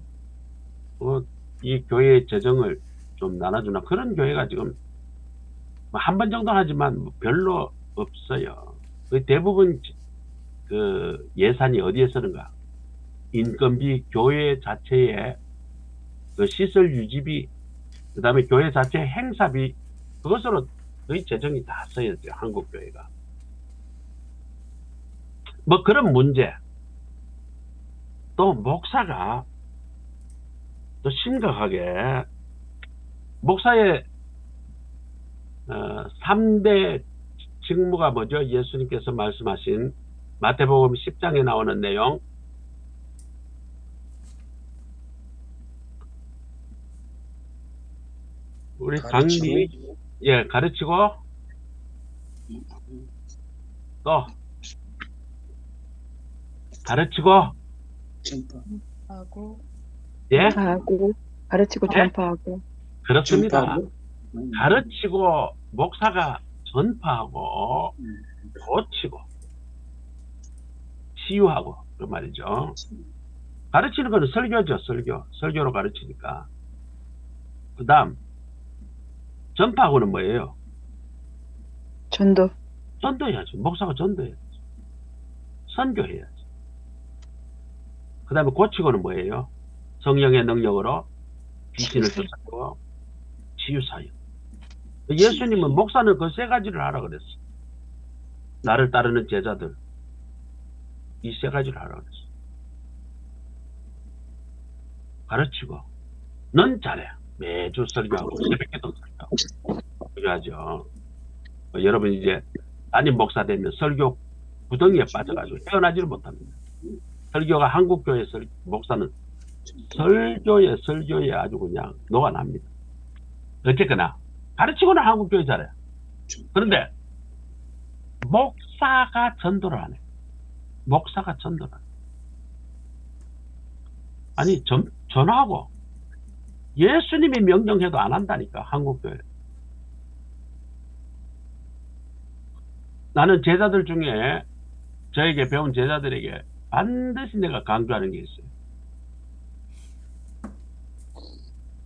이 교회의 재정을 좀 나눠주나, 그런 교회가 지금 한 번 정도 하지만 별로 없어요. 대부분 그 예산이 어디에 쓰는가? 인건비, 교회 자체의 그 시설 유지비, 그 다음에 교회 자체 행사비, 그것으로 거의 재정이 다 써야죠, 한국 교회가. 뭐 그런 문제. 또 목사가 또 심각하게, 목사의 3대 직무가 뭐죠? 예수님께서 말씀하신 마태복음 10장에 나오는 내용, 우리 강리, 가르치고, 또 가르치고, 하고 하고 가르치고 네? 전파하고. 그렇습니다. 가르치고, 목사가 전파하고, 고치고, 치유하고, 그 말이죠. 가르치는 거는 설교죠, 설교로 가르치니까. 그 다음, 전파하고는 뭐예요? 전도. 전도해야죠. 목사가 전도해야죠. 선교해야죠. 그 다음에 고치고는 뭐예요? 성령의 능력으로 귀신을 쫓아내고 치유사역. 예수님은 목사는 그 세 가지를 하라 그랬어. 나를 따르는 제자들, 이 세 가지를 하라 그랬어. 가르치고, 넌 잘해. 매주 설교하고 새벽에도 설교하고 설교하죠. 여러분 이제 담임 목사 되면 설교 구덩이에 빠져가지고 헤어나지를 못합니다. 설교가 한국교회 목사는 설교에 아주 그냥 녹아납니다. 어쨌거나 가르치고는 한국교회 잘해요. 그런데 목사가 전도를 안 해. 목사가 전도를 안 해. 아니 전하고 예수님이 명령해도 안 한다니까, 한국교회. 나는 제자들 중에 저에게 배운 제자들에게 반드시 내가 강조하는 게 있어요.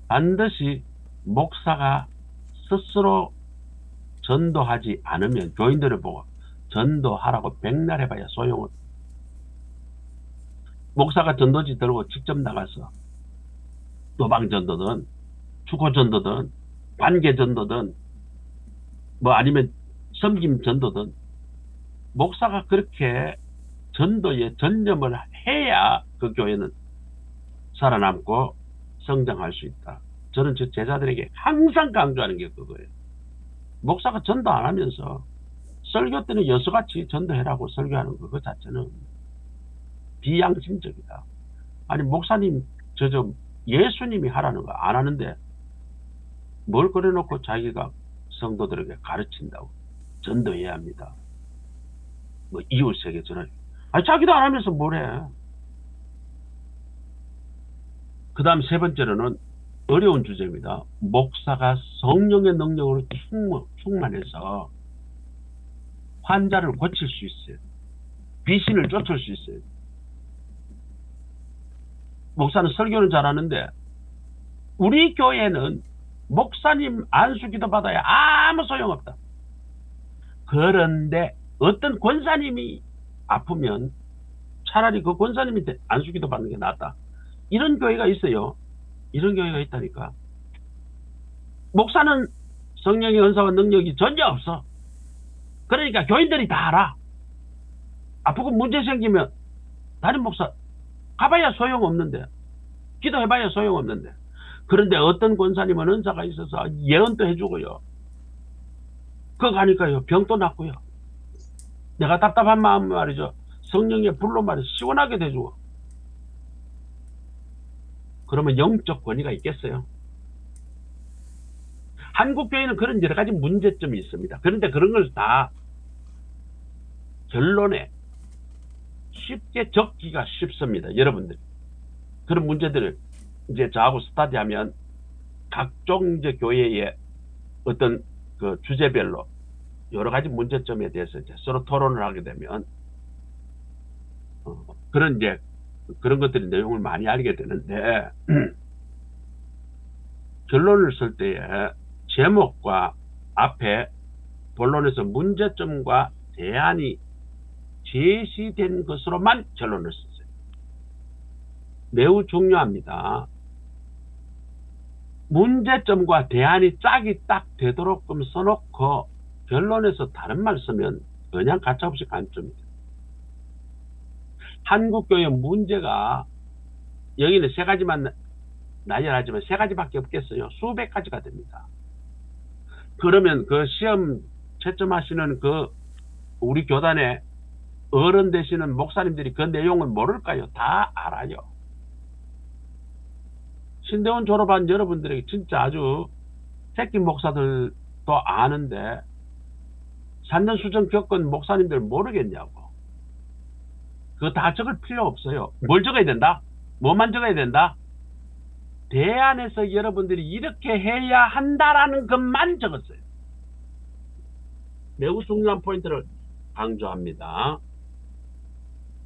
반드시 목사가 스스로 전도하지 않으면 교인들을 보고 전도하라고 백날 해봐야 소용없어. 목사가 전도지 들고 직접 나가서 도방전도든 축구전도든 관계전도든 뭐 아니면 섬김전도든 목사가 그렇게 전도에 전념을 해야 그 교회는 살아남고 성장할 수 있다. 저는 저 제자들에게 항상 강조하는 게 그거예요. 목사가 전도 안 하면서 설교 때는 여수같이 전도해라고 설교하는 거, 그 자체는 비양심적이다. 아니 목사님 저 예수님이 하라는 거 안 하는데 뭘 그래놓고 자기가 성도들에게 가르친다고 전도해야 합니다. 뭐 이웃에게 전할. 아니 자기도 안 하면서 뭘 해. 그 다음 세 번째로는 어려운 주제입니다. 목사가 성령의 능력으로 충만해서 환자를 고칠 수 있어요. 귀신을 쫓을 수 있어요. 목사는 설교는 잘하는데 우리 교회는 목사님 안수기도 받아야 아무 소용없다. 그런데 어떤 권사님이 아프면 차라리 그 권사님한테 안수기도 받는 게 낫다. 이런 교회가 있어요. 이런 교회가 있다니까. 목사는 성령의 은사와 능력이 전혀 없어. 그러니까 교인들이 다 알아. 아프고 문제 생기면 담임 목사 가봐야 소용없는데, 기도해봐야 소용없는데. 그런데 어떤 권사님은 은사가 있어서 예언도 해주고요. 그거 가니까요 병도 낫고요. 내가 답답한 마음 말이죠. 성령의 불로 말이죠. 시원하게 돼주고. 그러면 영적 권위가 있겠어요? 한국 교회는 그런 여러 가지 문제점이 있습니다. 그런데 그런 걸 다 결론에 쉽게 적기가 쉽습니다. 여러분들 그런 문제들을 이제 저하고 스타디하면 각종 이제 교회의 어떤 그 주제별로 여러 가지 문제점에 대해서 이제 서로 토론을 하게 되면 그런 이제 그런 것들이 내용을 많이 알게 되는데 결론을 쓸 때에 제목과 앞에 본론에서 문제점과 대안이 제시된 것으로만 결론을 썼어요. 매우 중요합니다. 문제점과 대안이 짝이 딱 되도록끔 써놓고 결론에서 다른 말 쓰면 그냥 가차없이 간점입니다. 한국교회 문제가 여기는 세 가지만 나열하지만 세 가지밖에 없겠어요. 수백 가지가 됩니다. 그러면 그 시험 채점하시는 그 우리 교단의 어른 되시는 목사님들이 그 내용을 모를까요? 다 알아요. 신대원 졸업한 여러분들에게 진짜 아주 새끼 목사들도 아는데 3년 수정 겪은 목사님들 모르겠냐고. 그거 다 적을 필요 없어요. 뭘 적어야 된다? 뭐만 적어야 된다? 대안에서 여러분들이 이렇게 해야 한다라는 것만 적었어요. 매우 중요한 포인트를 강조합니다.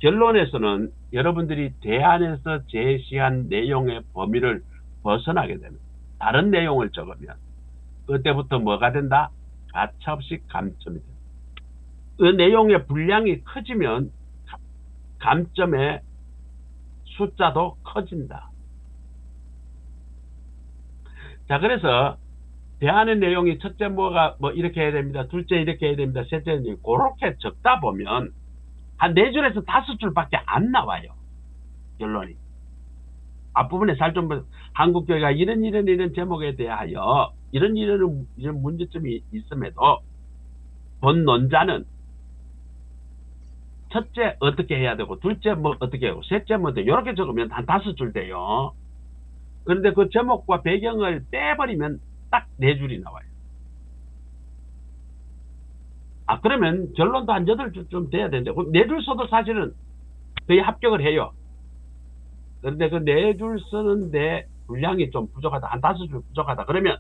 결론에서는 여러분들이 대안에서 제시한 내용의 범위를 벗어나게 됩니다. 다른 내용을 적으면 그때부터 뭐가 된다? 가차없이 감점이 됩니다. 그 내용의 분량이 커지면 감점의 숫자도 커진다. 자, 그래서 대안의 내용이 첫째 뭐가 뭐 이렇게 해야 됩니다. 둘째 이렇게 해야 됩니다. 셋째 그렇게 적다 보면 한 4줄에서 5줄밖에 안 나와요. 결론이. 앞부분에 살좀 한국교회가 이런 제목에 대하여 이런 문제점이 있음에도 본논자는 첫째 어떻게 해야 되고 둘째 뭐 어떻게 하고 셋째 뭐 어떻게 이렇게 적으면 한 5줄 돼요. 그런데 그 제목과 배경을 빼버리면 딱 4줄이 나와요. 아, 그러면 결론도 한 8줄쯤 돼야 되는데 4줄 써도 사실은 거의 합격을 해요. 그런데 그 4줄 쓰는데 분량이 좀 부족하다. 한 5줄 부족하다. 그러면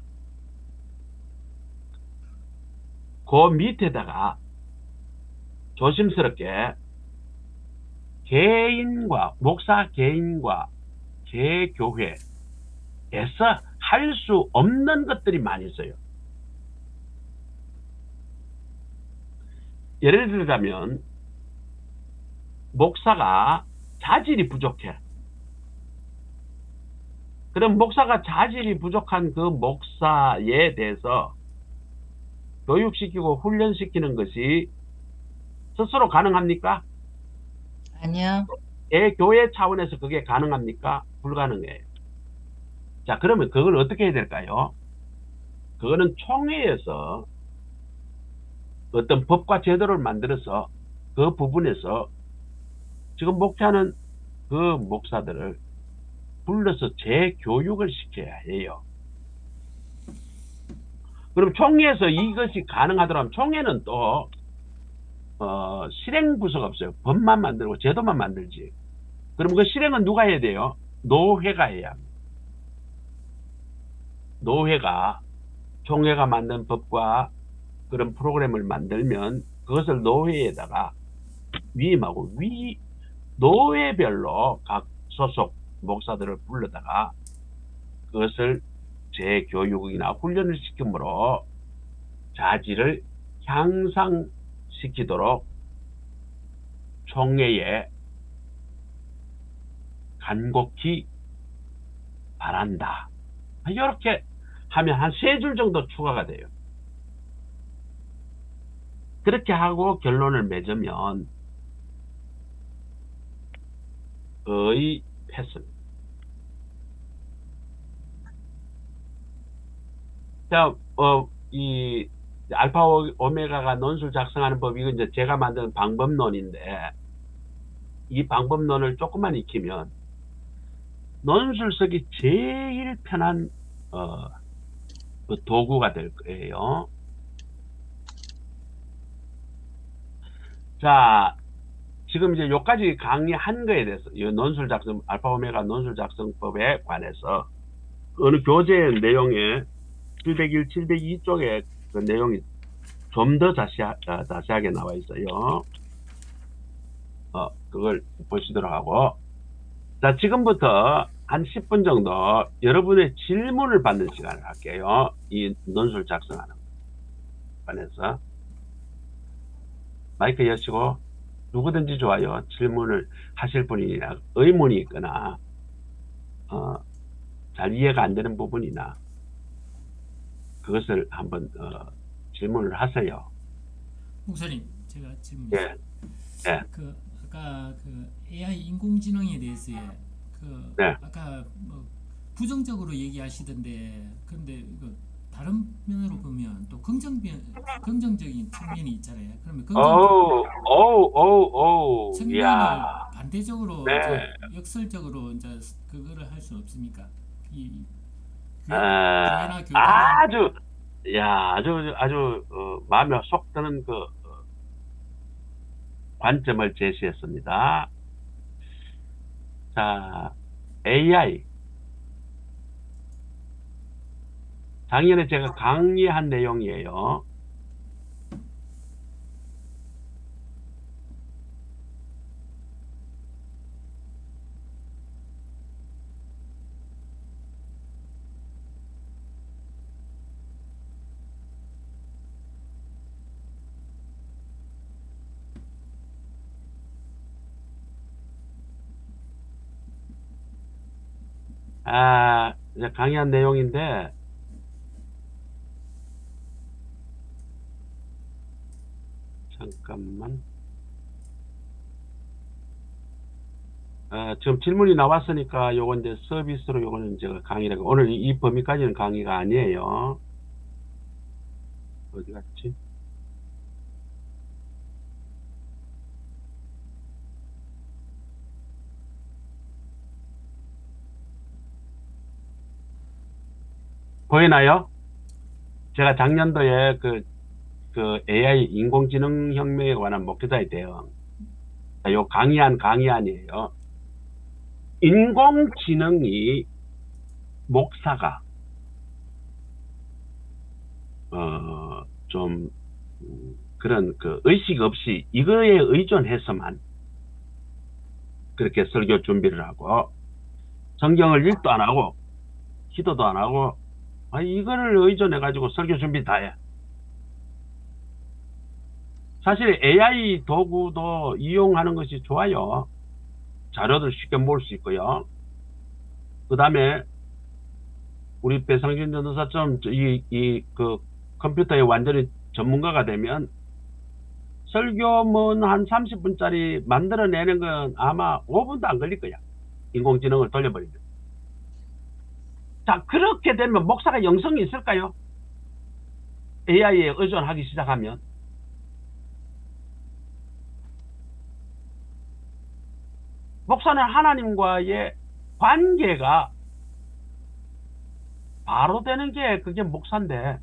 그 밑에다가 조심스럽게 목사 개인과 개교회에서 할 수 없는 것들이 많이 있어요. 예를 들자면 목사가 자질이 부족해. 그럼 목사가 자질이 부족한 그 목사에 대해서 교육시키고 훈련시키는 것이 스스로 가능합니까? 아니요. 교회 차원에서 그게 가능합니까? 불가능해요. 자, 그러면 그걸 어떻게 해야 될까요? 그거는 총회에서 어떤 법과 제도를 만들어서 그 부분에서 지금 목회하는 그 목사들을 불러서 재교육을 시켜야 해요. 그럼 총회에서 이것이 가능하더라면 총회는 또 실행 부서가 없어요. 법만 만들고 제도만 만들지. 그럼 그 실행은 누가 해야 돼요? 노회가 해야 합니다. 노회가 총회가 만든 법과 그런 프로그램을 만들면 그것을 노회에다가 위임하고 노회별로 각 소속 목사들을 불러다가 그것을 재교육이나 훈련을 시킴으로 자질을 향상시키도록 총회에 간곡히 바란다. 이렇게 하면 한 3줄 정도 추가가 돼요. 그렇게 하고 결론을 맺으면 거의 패스입니다. 자, 이 알파 오메가가 논술 작성하는 법이 이건 이제 제가 만든 방법론인데, 이 방법론을 조금만 익히면 논술 쓰기 제일 편한 그 도구가 될 거예요. 자, 지금 이제 요까지 강의한 거에 대해서, 이 논술 작성, 알파 오메가 논술 작성법에 관해서 어느 교재 내용에 701, 702 쪽에 그 내용이 좀 더 자세하게 나와 있어요. 그걸 보시도록 하고, 자, 지금부터 한 10분 정도 여러분의 질문을 받는 시간을 할게요. 이 논술 작성하는 관해서. 마이크 여시고 누구든지 좋아요. 질문을 하실 분이나 의문이 있거나 잘 이해가 안 되는 부분이나 그것을 한번 질문을 하세요. 목사님, 제가 질문. 예. 예. 그 아까 그 AI 인공지능에 대해서 네. 아까 뭐 부정적으로 얘기하시던데, 그런데 이거 다른 면으로 보면 또 긍정적인 측면이 있잖아요. 그러면 측면을 이야. 반대적으로 네. 이제 역설적으로 이제 그거를 할 수는 없습니까? 이 아, 교회나 아주 마음에 속 드는 그 관점을 제시했습니다. 자, AI. 작년에 제가 강의한 내용이에요. 이제 강의한 내용인데, 잠깐만. 지금 질문이 나왔으니까 요건 이제 서비스로 요거는 제가 강의를 하고, 오늘 이 범위까지는 강의가 아니에요. 어디 갔지? 보이나요? 제가 작년도에 그 AI 인공지능 혁명에 관한 목회자의 대응, 요 강의안이에요. 인공지능이 목사가 좀 그런 그 의식 없이 이거에 의존해서만 그렇게 설교 준비를 하고 성경을 읽도 안 하고 기도도 안 하고 이거를 의존해 가지고 설교 준비 다 해. 사실 AI 도구도 이용하는 것이 좋아요. 자료들 쉽게 모을 수 있고요. 그 다음에 우리 배상진 전도사처럼 그 컴퓨터에 완전히 전문가가 되면 설교문 한 30분짜리 만들어내는 건 아마 5분도 안 걸릴 거야. 인공지능을 돌려버리면. 자, 그렇게 되면 목사가 영성이 있을까요? AI에 의존하기 시작하면. 목사는 하나님과의 관계가 바로 되는 게 그게 목사인데,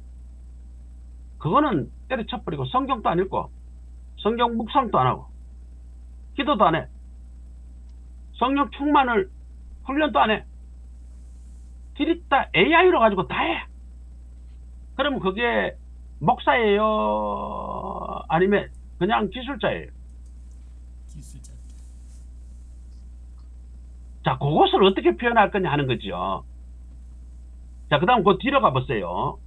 그거는 때려쳐버리고 성경도 안 읽고 성경 묵상도 안 하고 기도도 안 해. 성령 충만을 훈련도 안 해. 디리다 AI로 가지고 다 해. 그러면 그게 목사예요? 아니면 그냥 기술자예요? 기술자. 자, 그것을 어떻게 표현할 거냐 하는 거죠. 자, 그 다음 그 뒤로 가보세요.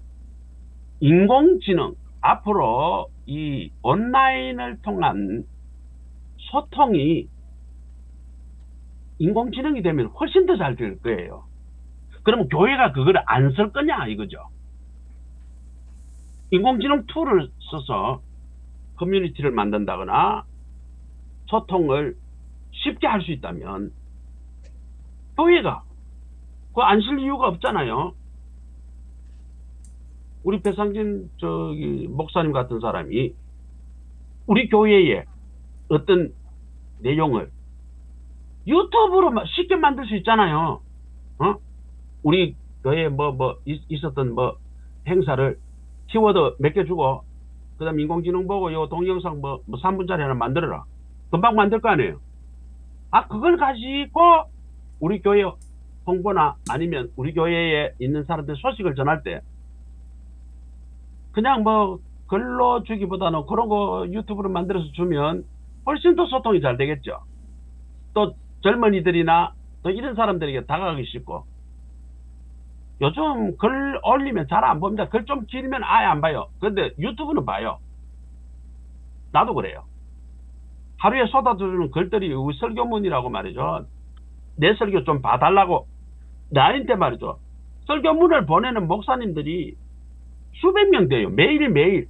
인공지능. 앞으로 이 온라인을 통한 소통이 인공지능이 되면 훨씬 더 잘 될 거예요. 그러면 교회가 그걸 안 쓸 거냐 이거죠. 인공지능 툴을 써서 커뮤니티를 만든다거나 소통을 쉽게 할 수 있다면 교회가 그거 안 쓸 이유가 없잖아요. 우리 배상진 목사님 같은 사람이 우리 교회에 어떤 내용을 유튜브로 쉽게 만들 수 있잖아요. 우리 교회에 있었던 행사를 키워드 몇 개 주고, 그 다음 인공지능 보고 요 동영상 3분짜리 하나 만들어라. 금방 만들 거 아니에요. 그걸 가지고 우리 교회 홍보나 아니면 우리 교회에 있는 사람들 소식을 전할 때 그냥 글로 주기보다는 그런 거 유튜브로 만들어서 주면 훨씬 더 소통이 잘 되겠죠. 또 젊은이들이나 또 이런 사람들에게 다가가기 쉽고, 요즘 글 올리면 잘 안 봅니다. 글 좀 길면 아예 안 봐요. 근데 유튜브는 봐요. 나도 그래요. 하루에 쏟아주는 글들이 설교문이라고 말이죠. 내 설교 좀 봐달라고 나한테 말이죠. 설교문을 보내는 목사님들이 수백 명 돼요. 매일매일.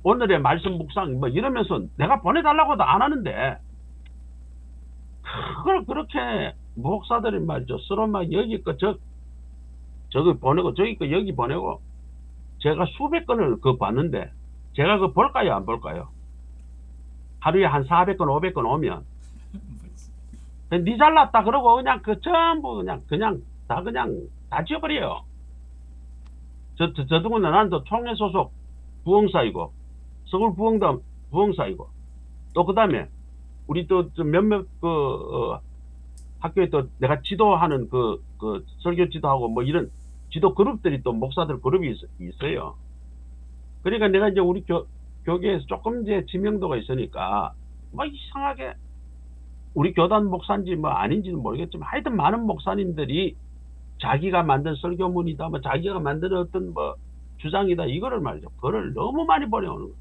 오늘의 말씀 묵상 이러면서 내가 보내달라고도 안 하는데, 그걸 그렇게 목사들이 말이죠. 서로 막 여기 거 저기 보내고 저기 거 여기 보내고, 제가 수백 건을 봤는데 제가 그거 볼까요 안 볼까요? 하루에 한 400건 500건 오면 니 잘났다 그러고 그냥 전부 그냥 다 지워버려요. 저 누구나 나는 또 총회 소속 부흥사이고 서울 부흥단 부흥사이고, 또 그 다음에 우리 또 몇몇 학교에 또 내가 지도하는 설교 지도하고 이런 지도 그룹들이 또 목사들 그룹이 있어요. 그러니까 내가 이제 우리 교계에서 조금 이제 지명도가 있으니까 이상하게 우리 교단 목사인지 아닌지는 모르겠지만 하여튼 많은 목사님들이 자기가 만든 설교문이다, 자기가 만든 어떤 주장이다, 이거를 말이죠. 그걸 너무 많이 보내오는 거죠.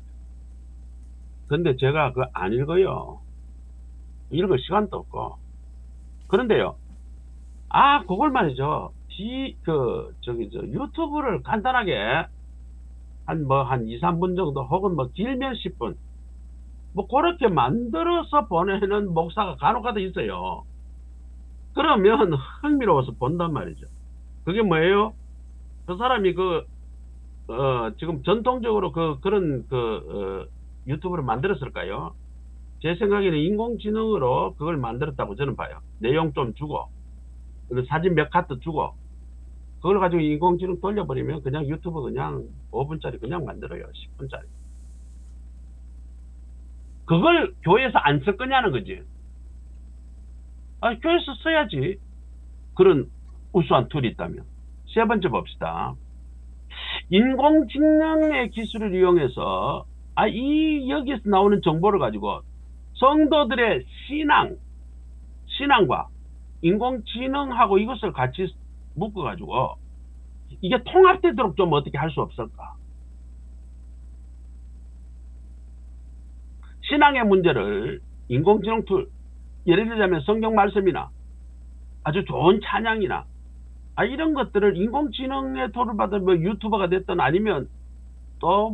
근데 제가 그거 안 읽어요. 읽을 시간도 없고. 그런데요. 그걸 말이죠. 유튜브를 간단하게 한 2, 3분 정도 혹은 길면 10분 그렇게 만들어서 보내는 목사가 간혹가다 있어요. 그러면 흥미로워서 본단 말이죠. 그게 뭐예요? 그 사람이 지금 전통적으로 그런 유튜브를 만들었을까요? 제 생각에는 인공지능으로 그걸 만들었다고 저는 봐요. 내용 좀 주고 사진 몇 카트 주고 그걸 가지고 인공지능 돌려버리면 그냥 유튜브 그냥 5분짜리 그냥 만들어요. 10분짜리. 그걸 교회에서 안 쓸 거냐는 거지. 교회에서 써야지. 그런 우수한 툴이 있다면. 세 번째 봅시다. 인공지능의 기술을 이용해서 여기서 나오는 정보를 가지고 성도들의 신앙과 인공지능하고 이것을 같이 묶어가지고 이게 통합되도록 좀 어떻게 할 수 없을까? 신앙의 문제를 인공지능 툴, 예를 들자면 성경 말씀이나 아주 좋은 찬양이나 이런 것들을 인공지능의 툴을 받은 유튜버가 됐든 아니면 또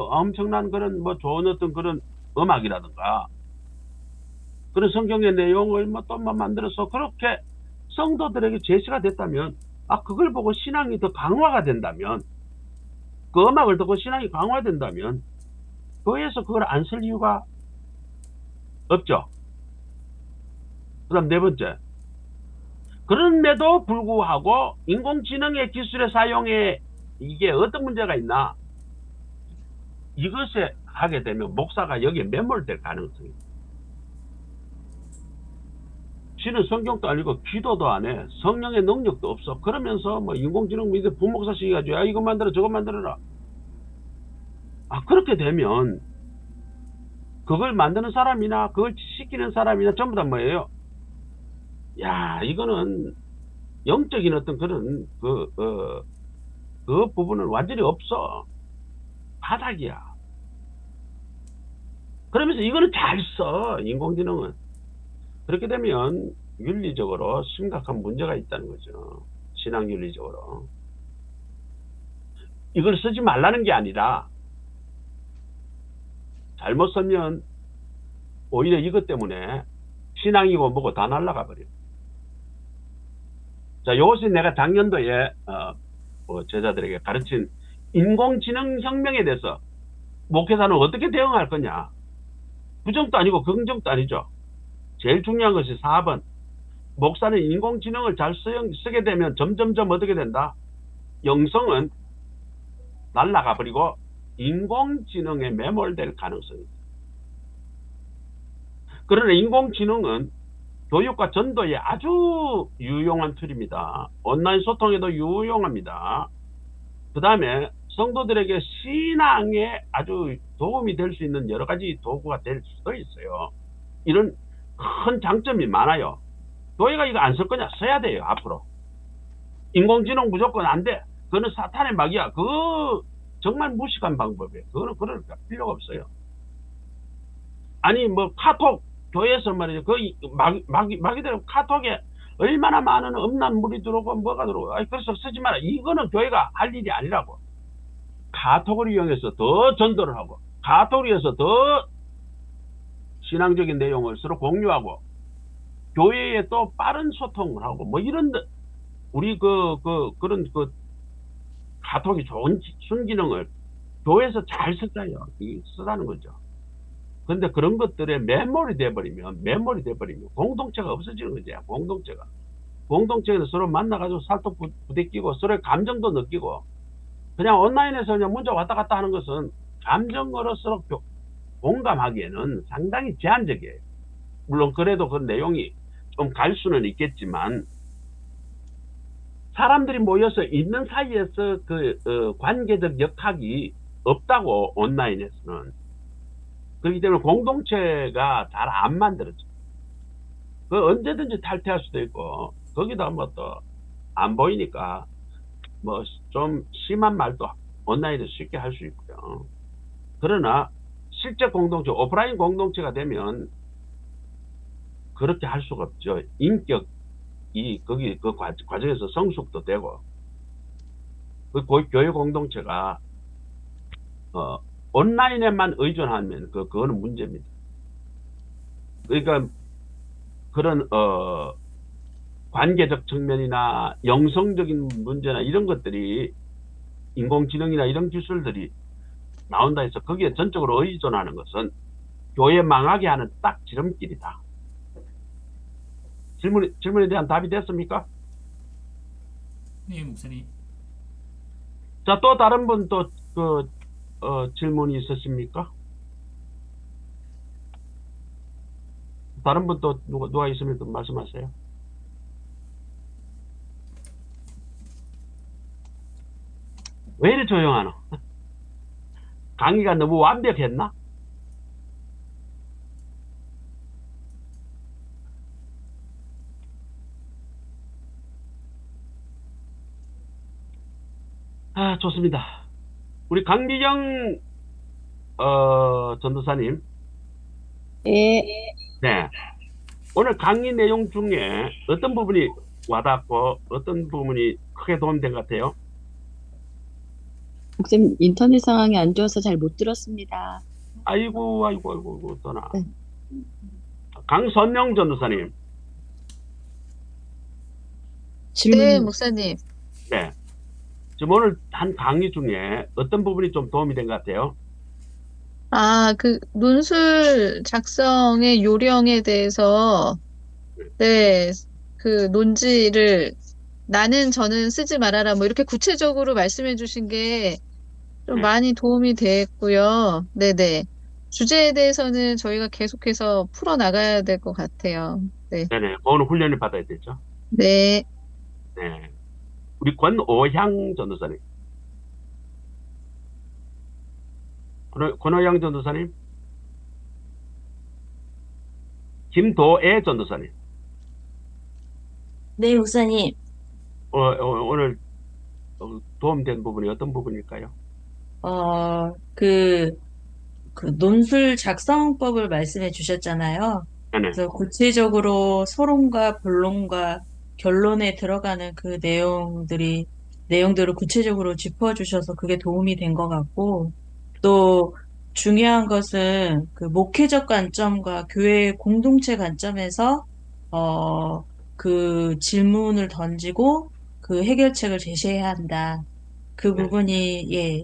엄청난 그런 좋은 어떤 그런 음악이라든가 그런 성경의 내용을 또 만들어서 그렇게 성도들에게 제시가 됐다면 그걸 보고 신앙이 더 강화가 된다면, 그 음악을 듣고 신앙이 강화된다면 교회에서 그걸 안 쓸 이유가 없죠. 그다음 네 번째, 그런데도 불구하고 인공지능의 기술의 사용에 이게 어떤 문제가 있나? 이것에 하게 되면 목사가 여기에 매몰될 가능성이 있어요. 지는 성경도 아니고 기도도 안 해. 성령의 능력도 없어. 그러면서 뭐 인공지능 믿어 부목사 시켜가지고 야 이거 만들어 저거 만들어라. 그렇게 되면 그걸 만드는 사람이나 그걸 시키는 사람이나 전부 다 뭐예요? 야 이거는 영적인 어떤 그런 그 부분은 완전히 없어. 바닥이야. 그러면서 이거는 잘 써. 인공지능은. 그렇게 되면 윤리적으로 심각한 문제가 있다는 거죠. 신앙 윤리적으로. 이걸 쓰지 말라는 게 아니라 잘못 쓰면 오히려 이것 때문에 신앙이고 뭐고 다 날아가 버려. 자, 이것이 내가 작년도에 제자들에게 가르친 인공지능 혁명에 대해서 목회자는 어떻게 대응할 거냐. 부정도 아니고 긍정도 아니죠. 제일 중요한 것이 4번. 목사는 인공지능을 잘 쓰게 되면 점점점 어떻게 된다? 영성은 날아가 버리고 인공지능에 매몰될 가능성이 있다. 그러나 인공지능은 교육과 전도에 아주 유용한 툴입니다. 온라인 소통에도 유용합니다. 그 다음에 성도들에게 신앙에 아주 도움이 될 수 있는 여러 가지 도구가 될 수도 있어요. 이런 큰 장점이 많아요. 교회가 이거 안 쓸 거냐? 써야 돼요. 앞으로. 인공지능 무조건 안 돼. 그거는 사탄의 막이야. 그거 정말 무식한 방법이에요. 그거는 그럴 필요가 없어요. 아니 뭐 카톡 교회에서 말이죠. 막이대로 카톡에 얼마나 많은 음란물이 들어오고 뭐가 들어오고 그래서 쓰지 마라. 이거는 교회가 할 일이 아니라고. 카톡을 이용해서 더 전도를 하고 카톡을 이용해서 더 신앙적인 내용을 서로 공유하고 교회에 또 빠른 소통을 하고 뭐 이런 우리 그런 카톡이 좋은 순기능을 교회에서 잘 쓰다는 거죠. 근데 그런 것들에 매몰이 돼버리면 공동체가 없어지는 거죠. 공동체에서 서로 만나가지고 살도 부대끼고 서로의 감정도 느끼고 그냥 온라인에서 그냥 문자 왔다 갔다 하는 것은 감정으로 서로 공감하기에는 상당히 제한적이에요. 물론 그래도 그 내용이 좀 갈 수는 있겠지만 사람들이 모여서 있는 사이에서 관계적 역학이 없다고 온라인에서는. 그렇기 때문에 공동체가 잘 안 만들어져. 언제든지 탈퇴할 수도 있고 거기다 뭐 또 안 보이니까 뭐 좀 심한 말도 온라인에서 쉽게 할 수 있고요. 그러나 실제 공동체, 오프라인 공동체가 되면 그렇게 할 수가 없죠. 인격이 거기 그 과정에서 성숙도 되고 그 교회 공동체가 온라인에만 의존하면 그거는 문제입니다. 그러니까 그런 관계적 측면이나 영성적인 문제나 이런 것들이 인공지능이나 이런 기술들이 나온다 해서 거기에 전적으로 의존하는 것은 교회 망하게 하는 딱 지름길이다. 질문에 대한 답이 됐습니까? 네, 목사님. 자, 또 다른 분 또 질문이 있으십니까? 다른 분 또 누가 있으면 또 말씀하세요. 왜 이리 조용하노? 강의가 너무 완벽했나? 좋습니다. 우리 강미경 전도사님. 예. 네. 오늘 강의 내용 중에 어떤 부분이 와닿고 어떤 부분이 크게 도움된 것 같아요? 목사님 인터넷 상황이 안 좋아서 잘 못 들었습니다. 아이고 떠나. 네. 강선영 전도사님. 질문. 네, 목사님. 네. 지금 오늘 한 강의 중에 어떤 부분이 좀 도움이 된 것 같아요? 그 논술 작성의 요령에 대해서 네, 그 논지를 나는 저는 쓰지 말아라 뭐 이렇게 구체적으로 말씀해 주신 게 좀 네. 많이 도움이 됐고요. 네네. 주제에 대해서는 저희가 계속해서 풀어 나가야 될 것 같아요. 네. 네네. 오늘 훈련을 받아야 되죠. 네. 네. 우리 권오향 전도사님. 권오향 전도사님. 김도애 전도사님. 네, 목사님. 오늘 도움된 부분이 어떤 부분일까요? 어, 그, 그 논술 작성법을 말씀해 주셨잖아요. 네네. 그래서 구체적으로 서론과 본론과 결론에 들어가는 그 내용들을 구체적으로 짚어주셔서 그게 도움이 된 것 같고, 또 중요한 것은 그 목회적 관점과 교회 공동체 관점에서, 그 질문을 던지고 그 해결책을 제시해야 한다. 그 네. 부분이, 예,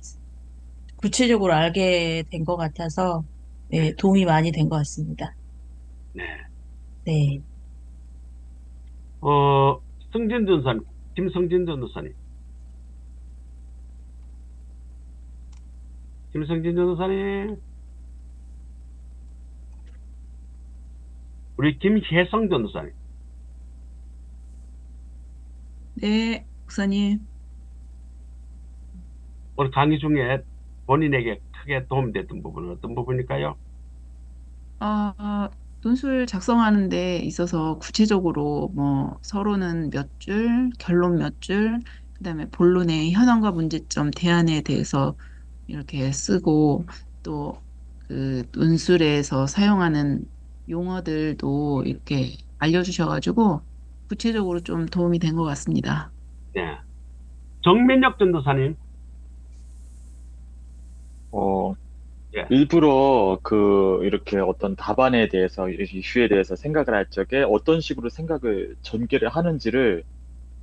구체적으로 알게 된 것 같아서, 네. 예, 도움이 많이 된 것 같습니다. 네. 네. 승진 전도사님. 김승진 전도사님. 김승진 전도사님. 우리 김혜성 전도사님. 네, 목사님. 오늘 강의 중에 본인에게 크게 도움됐던 부분은 어떤 부분일까요? 어, 논술 작성하는 데 있어서 구체적으로 뭐 서론은 몇 줄, 결론 몇 줄, 그다음에 본론의 현황과 문제점, 대안에 대해서 이렇게 쓰고 또 그 논술에서 사용하는 용어들도 이렇게 알려주셔가지고 구체적으로 좀 도움이 된 것 같습니다. 네. 정민혁 전도사님. 어, 예. 일부러 이렇게 어떤 답안에 대해서, 이슈에 대해서 생각을 할 적에 어떤 식으로 생각을 전개를 하는지를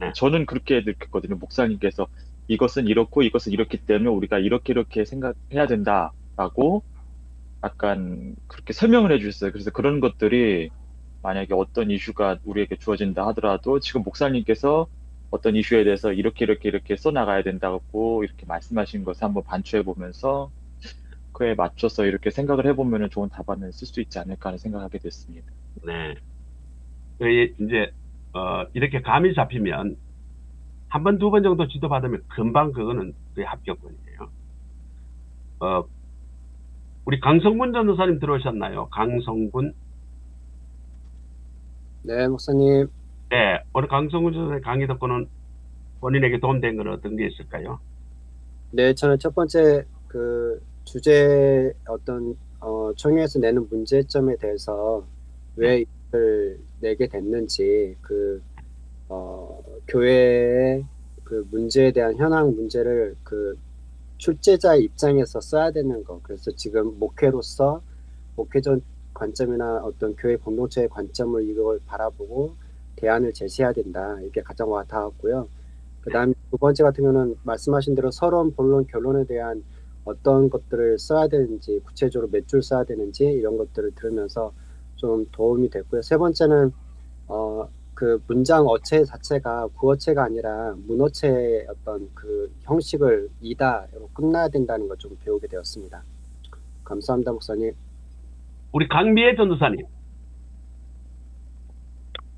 네. 저는 그렇게 느꼈거든요. 목사님께서 이것은 이렇고 이것은 이렇기 때문에 우리가 이렇게 생각해야 된다라고 약간 그렇게 설명을 해주셨어요. 그래서 그런 것들이 만약에 어떤 이슈가 우리에게 주어진다 하더라도 지금 목사님께서 어떤 이슈에 대해서 이렇게 써나가야 된다고 이렇게 말씀하신 것을 한번 반추해 보면서 그에 맞춰서 이렇게 생각을 해보면 좋은 답안을 쓸 수 있지 않을까 하는 생각하게 됐습니다. 네. 이제, 이렇게 감이 잡히면 한 번, 두 번 정도 지도받으면 금방 그거는 거의 합격권이에요. 우리 강성군 전도사님 들어오셨나요? 강성군. 네, 목사님. 네. 오늘 강성군 전도사님 강의 듣고는 본인에게 도움된 건 어떤 게 있을까요? 네, 저는 첫 번째 그 주제 총회에서 내는 문제점에 대해서 왜 이걸 내게 됐는지 교회의 그 문제에 대한 현황 문제를 그 출제자의 입장에서 써야 되는 거. 그래서 지금 목회로서 목회적 관점이나 어떤 교회 공동체의 관점을 이걸 바라보고 대안을 제시해야 된다. 이게 가장 와닿았고요. 그다음에 두 번째 같은 경우는 말씀하신 대로 서론, 본론, 결론에 대한 어떤 것들을 써야 되는지, 구체적으로 몇 줄 써야 되는지 이런 것들을 들으면서 좀 도움이 됐고요. 세 번째는 그 문장 어체 자체가 구어체가 아니라 문어체의 어떤 그 형식을 이다로 끝나야 된다는 걸 좀 배우게 되었습니다. 감사합니다, 목사님. 우리 강미애 전도사님.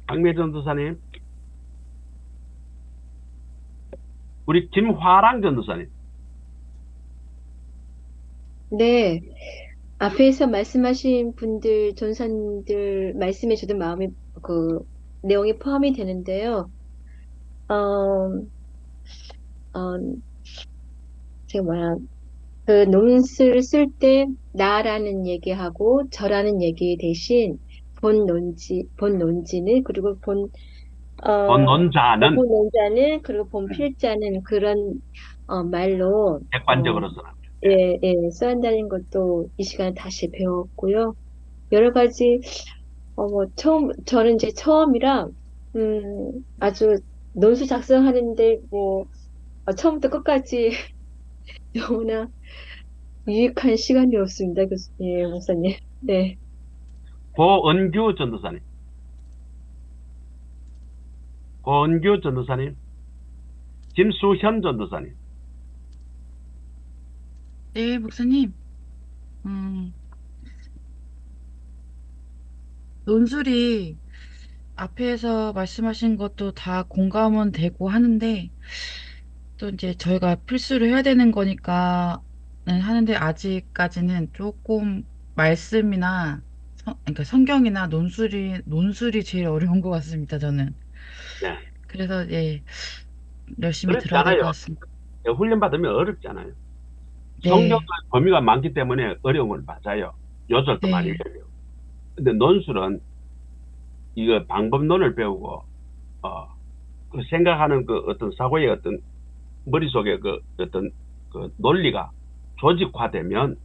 강미애 전도사님. 우리 김화랑 전도사님. 네. 앞에서 말씀하신 분들, 전사님들 말씀해 주던 마음이 그 내용이 포함이 되는데요. 어, 어, 제가 뭐야, 그 논술 쓸 때 나라는 얘기하고 저라는 얘기 대신 본 논지는 그리고 논자는 본 논자는 그리고 본 필자는 그런 말로 객관적으로 써라. 예, 예, 써야 한다는 것도 이 시간에 다시 배웠고요. 여러 가지 저는 이제 처음이라 아주 논술 작성하는데 처음부터 끝까지 너무나 유익한 시간이었습니다, 교수님, 목사님. 네. 고은규 전도사님. 권규 전도사님, 김수현 전도사님. 네, 목사님. 논술이 앞에서 말씀하신 것도 다 공감은 되고 하는데, 또 이제 저희가 필수로 해야 되는 거니까는 하는데, 아직까지는 조금 말씀이나, 그러니까 성경이나 논술이 제일 어려운 것 같습니다, 저는. 네. 그래서, 예, 열심히 어렵지 들어야 될 것 않아요. 같습니다. 훈련 받으면 어렵지 않아요. 네, 성경은 범위가 많기 때문에 어려움을 맞아요. 요절도 많이 네, 배워요. 근데 논술은 이거 방법론을 배우고, 그 생각하는 그 어떤 사고의 어떤 머릿속에 그 어떤 그 논리가 조직화되면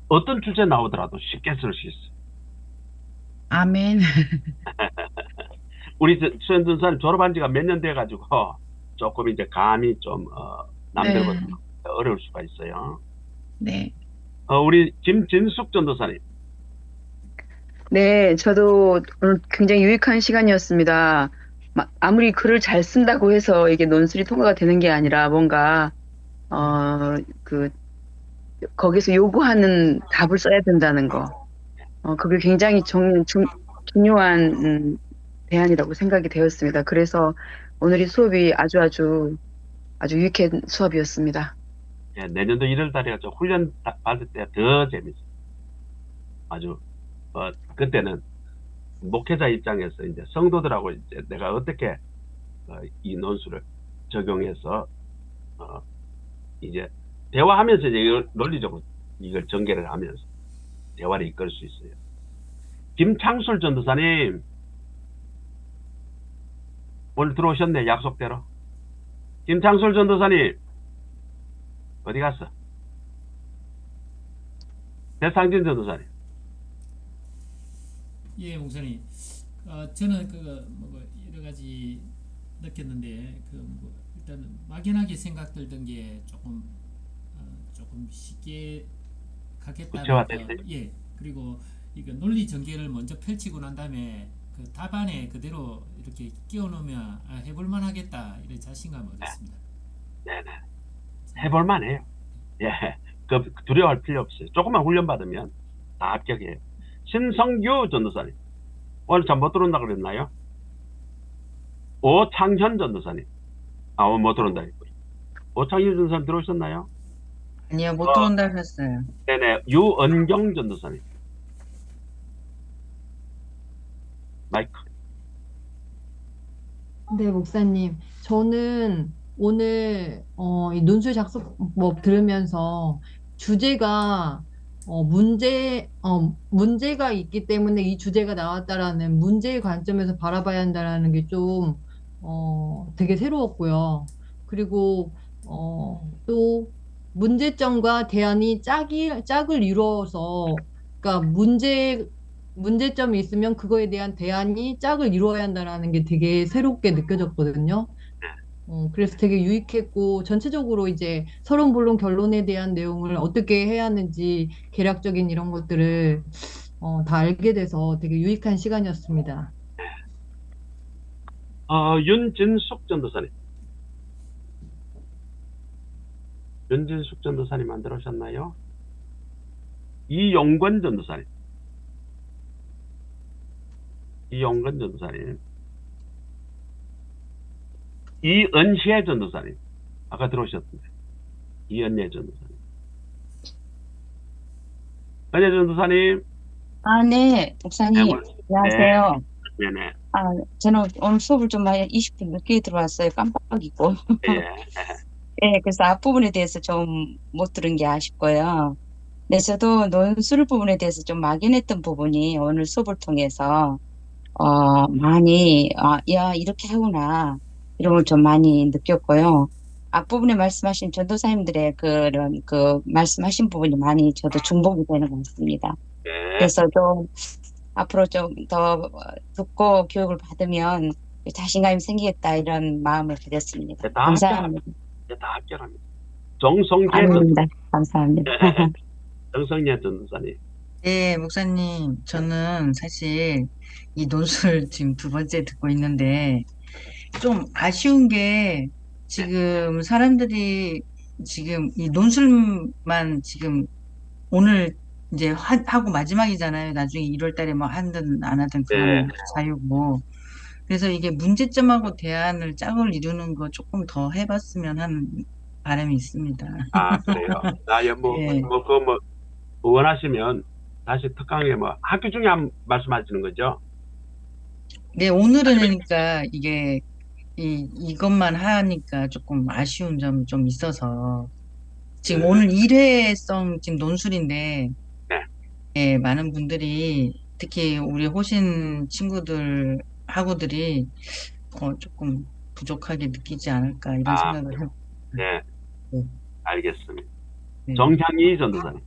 어떤 주제 나오더라도 쉽게 쓸 수 있어요. 아멘. 우리 수현 전사님 졸업한 지가 몇 년 돼가지고 조금 이제 감이 좀 남들보다 네, 어려울 수가 있어요. 네. 우리 김진숙 전도사님. 네, 저도 오늘 굉장히 유익한 시간이었습니다. 아무리 글을 잘 쓴다고 해서 이게 논술이 통과가 되는 게 아니라 뭔가, 그, 거기서 요구하는 답을 써야 된다는 거. 그게 굉장히 중요한, 대안이라고 생각이 되었습니다. 그래서 오늘 이 수업이 아주 유익한 수업이었습니다. 예, 내년도 1월 달에 훈련 받을 때 더 재밌어요. 아주 그때는 목회자 입장에서 이제 성도들하고 이제 내가 어떻게 이 논술을 적용해서 이제 대화하면서 이제 이걸 논리적으로 이걸 전개를 하면서 대화를 이끌 수 있어요. 김창술 전도사님 오늘 들어오셨네, 약속대로. 김창술 전도사님 어디 갔어? 배상진 전도사님. 예, 목사님. 저는 뭐 여러 가지 느꼈는데 뭐 일단 막연하게 생각들던 게 조금 쉽게 가겠다는 구체화됐어요? 예. 그리고 이거 논리 전개를 먼저 펼치고 난 다음에 그 답안에 그대로 이렇게 끼워 넣으면 해볼 만하겠다 이런 자신감을 얻었습니다. 네네. 해볼만 해요. 예. 그 두려워할 필요 없어요. 조금만 훈련 받으면 다 합격해요. 신성규 전도사님. 오늘 잘 못 들어온다 그랬나요? 오창현 전도사님. 오늘 못 들어온다 했고요. 오창현 전도사님 들어오셨나요? 아니요, 못 들어온다 하셨어요. 네네. 유은경 전도사님. 마이크. 네, 목사님. 저는 오늘 이 논술 작성법 들으면서 주제가 문제가 있기 때문에 이 주제가 나왔다라는 문제의 관점에서 바라봐야 한다라는 게 좀 되게 새로웠고요. 그리고 또 문제점과 대안이 짝을 이루어서 그러니까 문제점이 있으면 그거에 대한 대안이 짝을 이루어야 한다라는 게 되게 새롭게 느껴졌거든요. 그래서 되게 유익했고, 전체적으로 이제 서론, 본론, 결론에 대한 내용을 어떻게 해야 하는지, 계략적인 이런 것들을 다 알게 돼서 되게 유익한 시간이었습니다. 윤진숙 전도사님. 윤진숙 전도사님 안 들어오셨나요? 이용권 전도사님. 이용권 전도사님. 이은혜 전도사님. 아까 들어오셨던데. 이은혜 전도사님. 은혜 전도사님. 네, 목사님. 네, 안녕하세요. 네네. 저는 오늘 수업을 좀 많이 20분 늦게 들어왔어요. 깜빡이고. 예. 네, 그래서 앞부분에 대해서 좀 못 들은 게 아쉽고요. 네, 저도 논술 부분에 대해서 좀 막연했던 부분이 오늘 수업을 통해서, 많이, 야, 이렇게 하구나. 이런 걸 좀 많이 느꼈고요. 앞부분에 말씀하신 전도사님들의 그런, 말씀하신 부분이 많이 저도 중복이 되는 것 같습니다. 네. 그래서 좀 앞으로 좀 더 듣고 교육을 받으면 자신감이 생기겠다 이런 마음을 가졌습니다. 다 감사합니다. 다 합격합니다. 정성재 아닙니다. 감사합니다. 정성재 전도사님. 네, 목사님. 저는 사실 이 논술 지금 두 번째 듣고 있는데, 좀 아쉬운 게 지금 사람들이 지금 이 논술만 지금 오늘 이제 하고 마지막이잖아요. 나중에 1월 달에 뭐 하든 안 하든 그거는 네. 자유고. 그래서 이게 문제점하고 대안을 짝을 이루는 거 조금 더 해봤으면 하는 바람이 있습니다. 아, 그래요. 예. 원하시면 다시 특강에 학교 중에 말씀하시는 거죠? 네, 오늘은 그러니까 이게 이것만 하니까 조금 아쉬운 점이 좀 있어서 지금 네. 오늘 일회성 지금 논술인데 네. 예, 많은 분들이 특히 우리 호신 친구들 학우들이 조금 부족하게 느끼지 않을까 이런 생각을 해요. 네. 네. 알겠습니다. 네. 정향이 전도사님.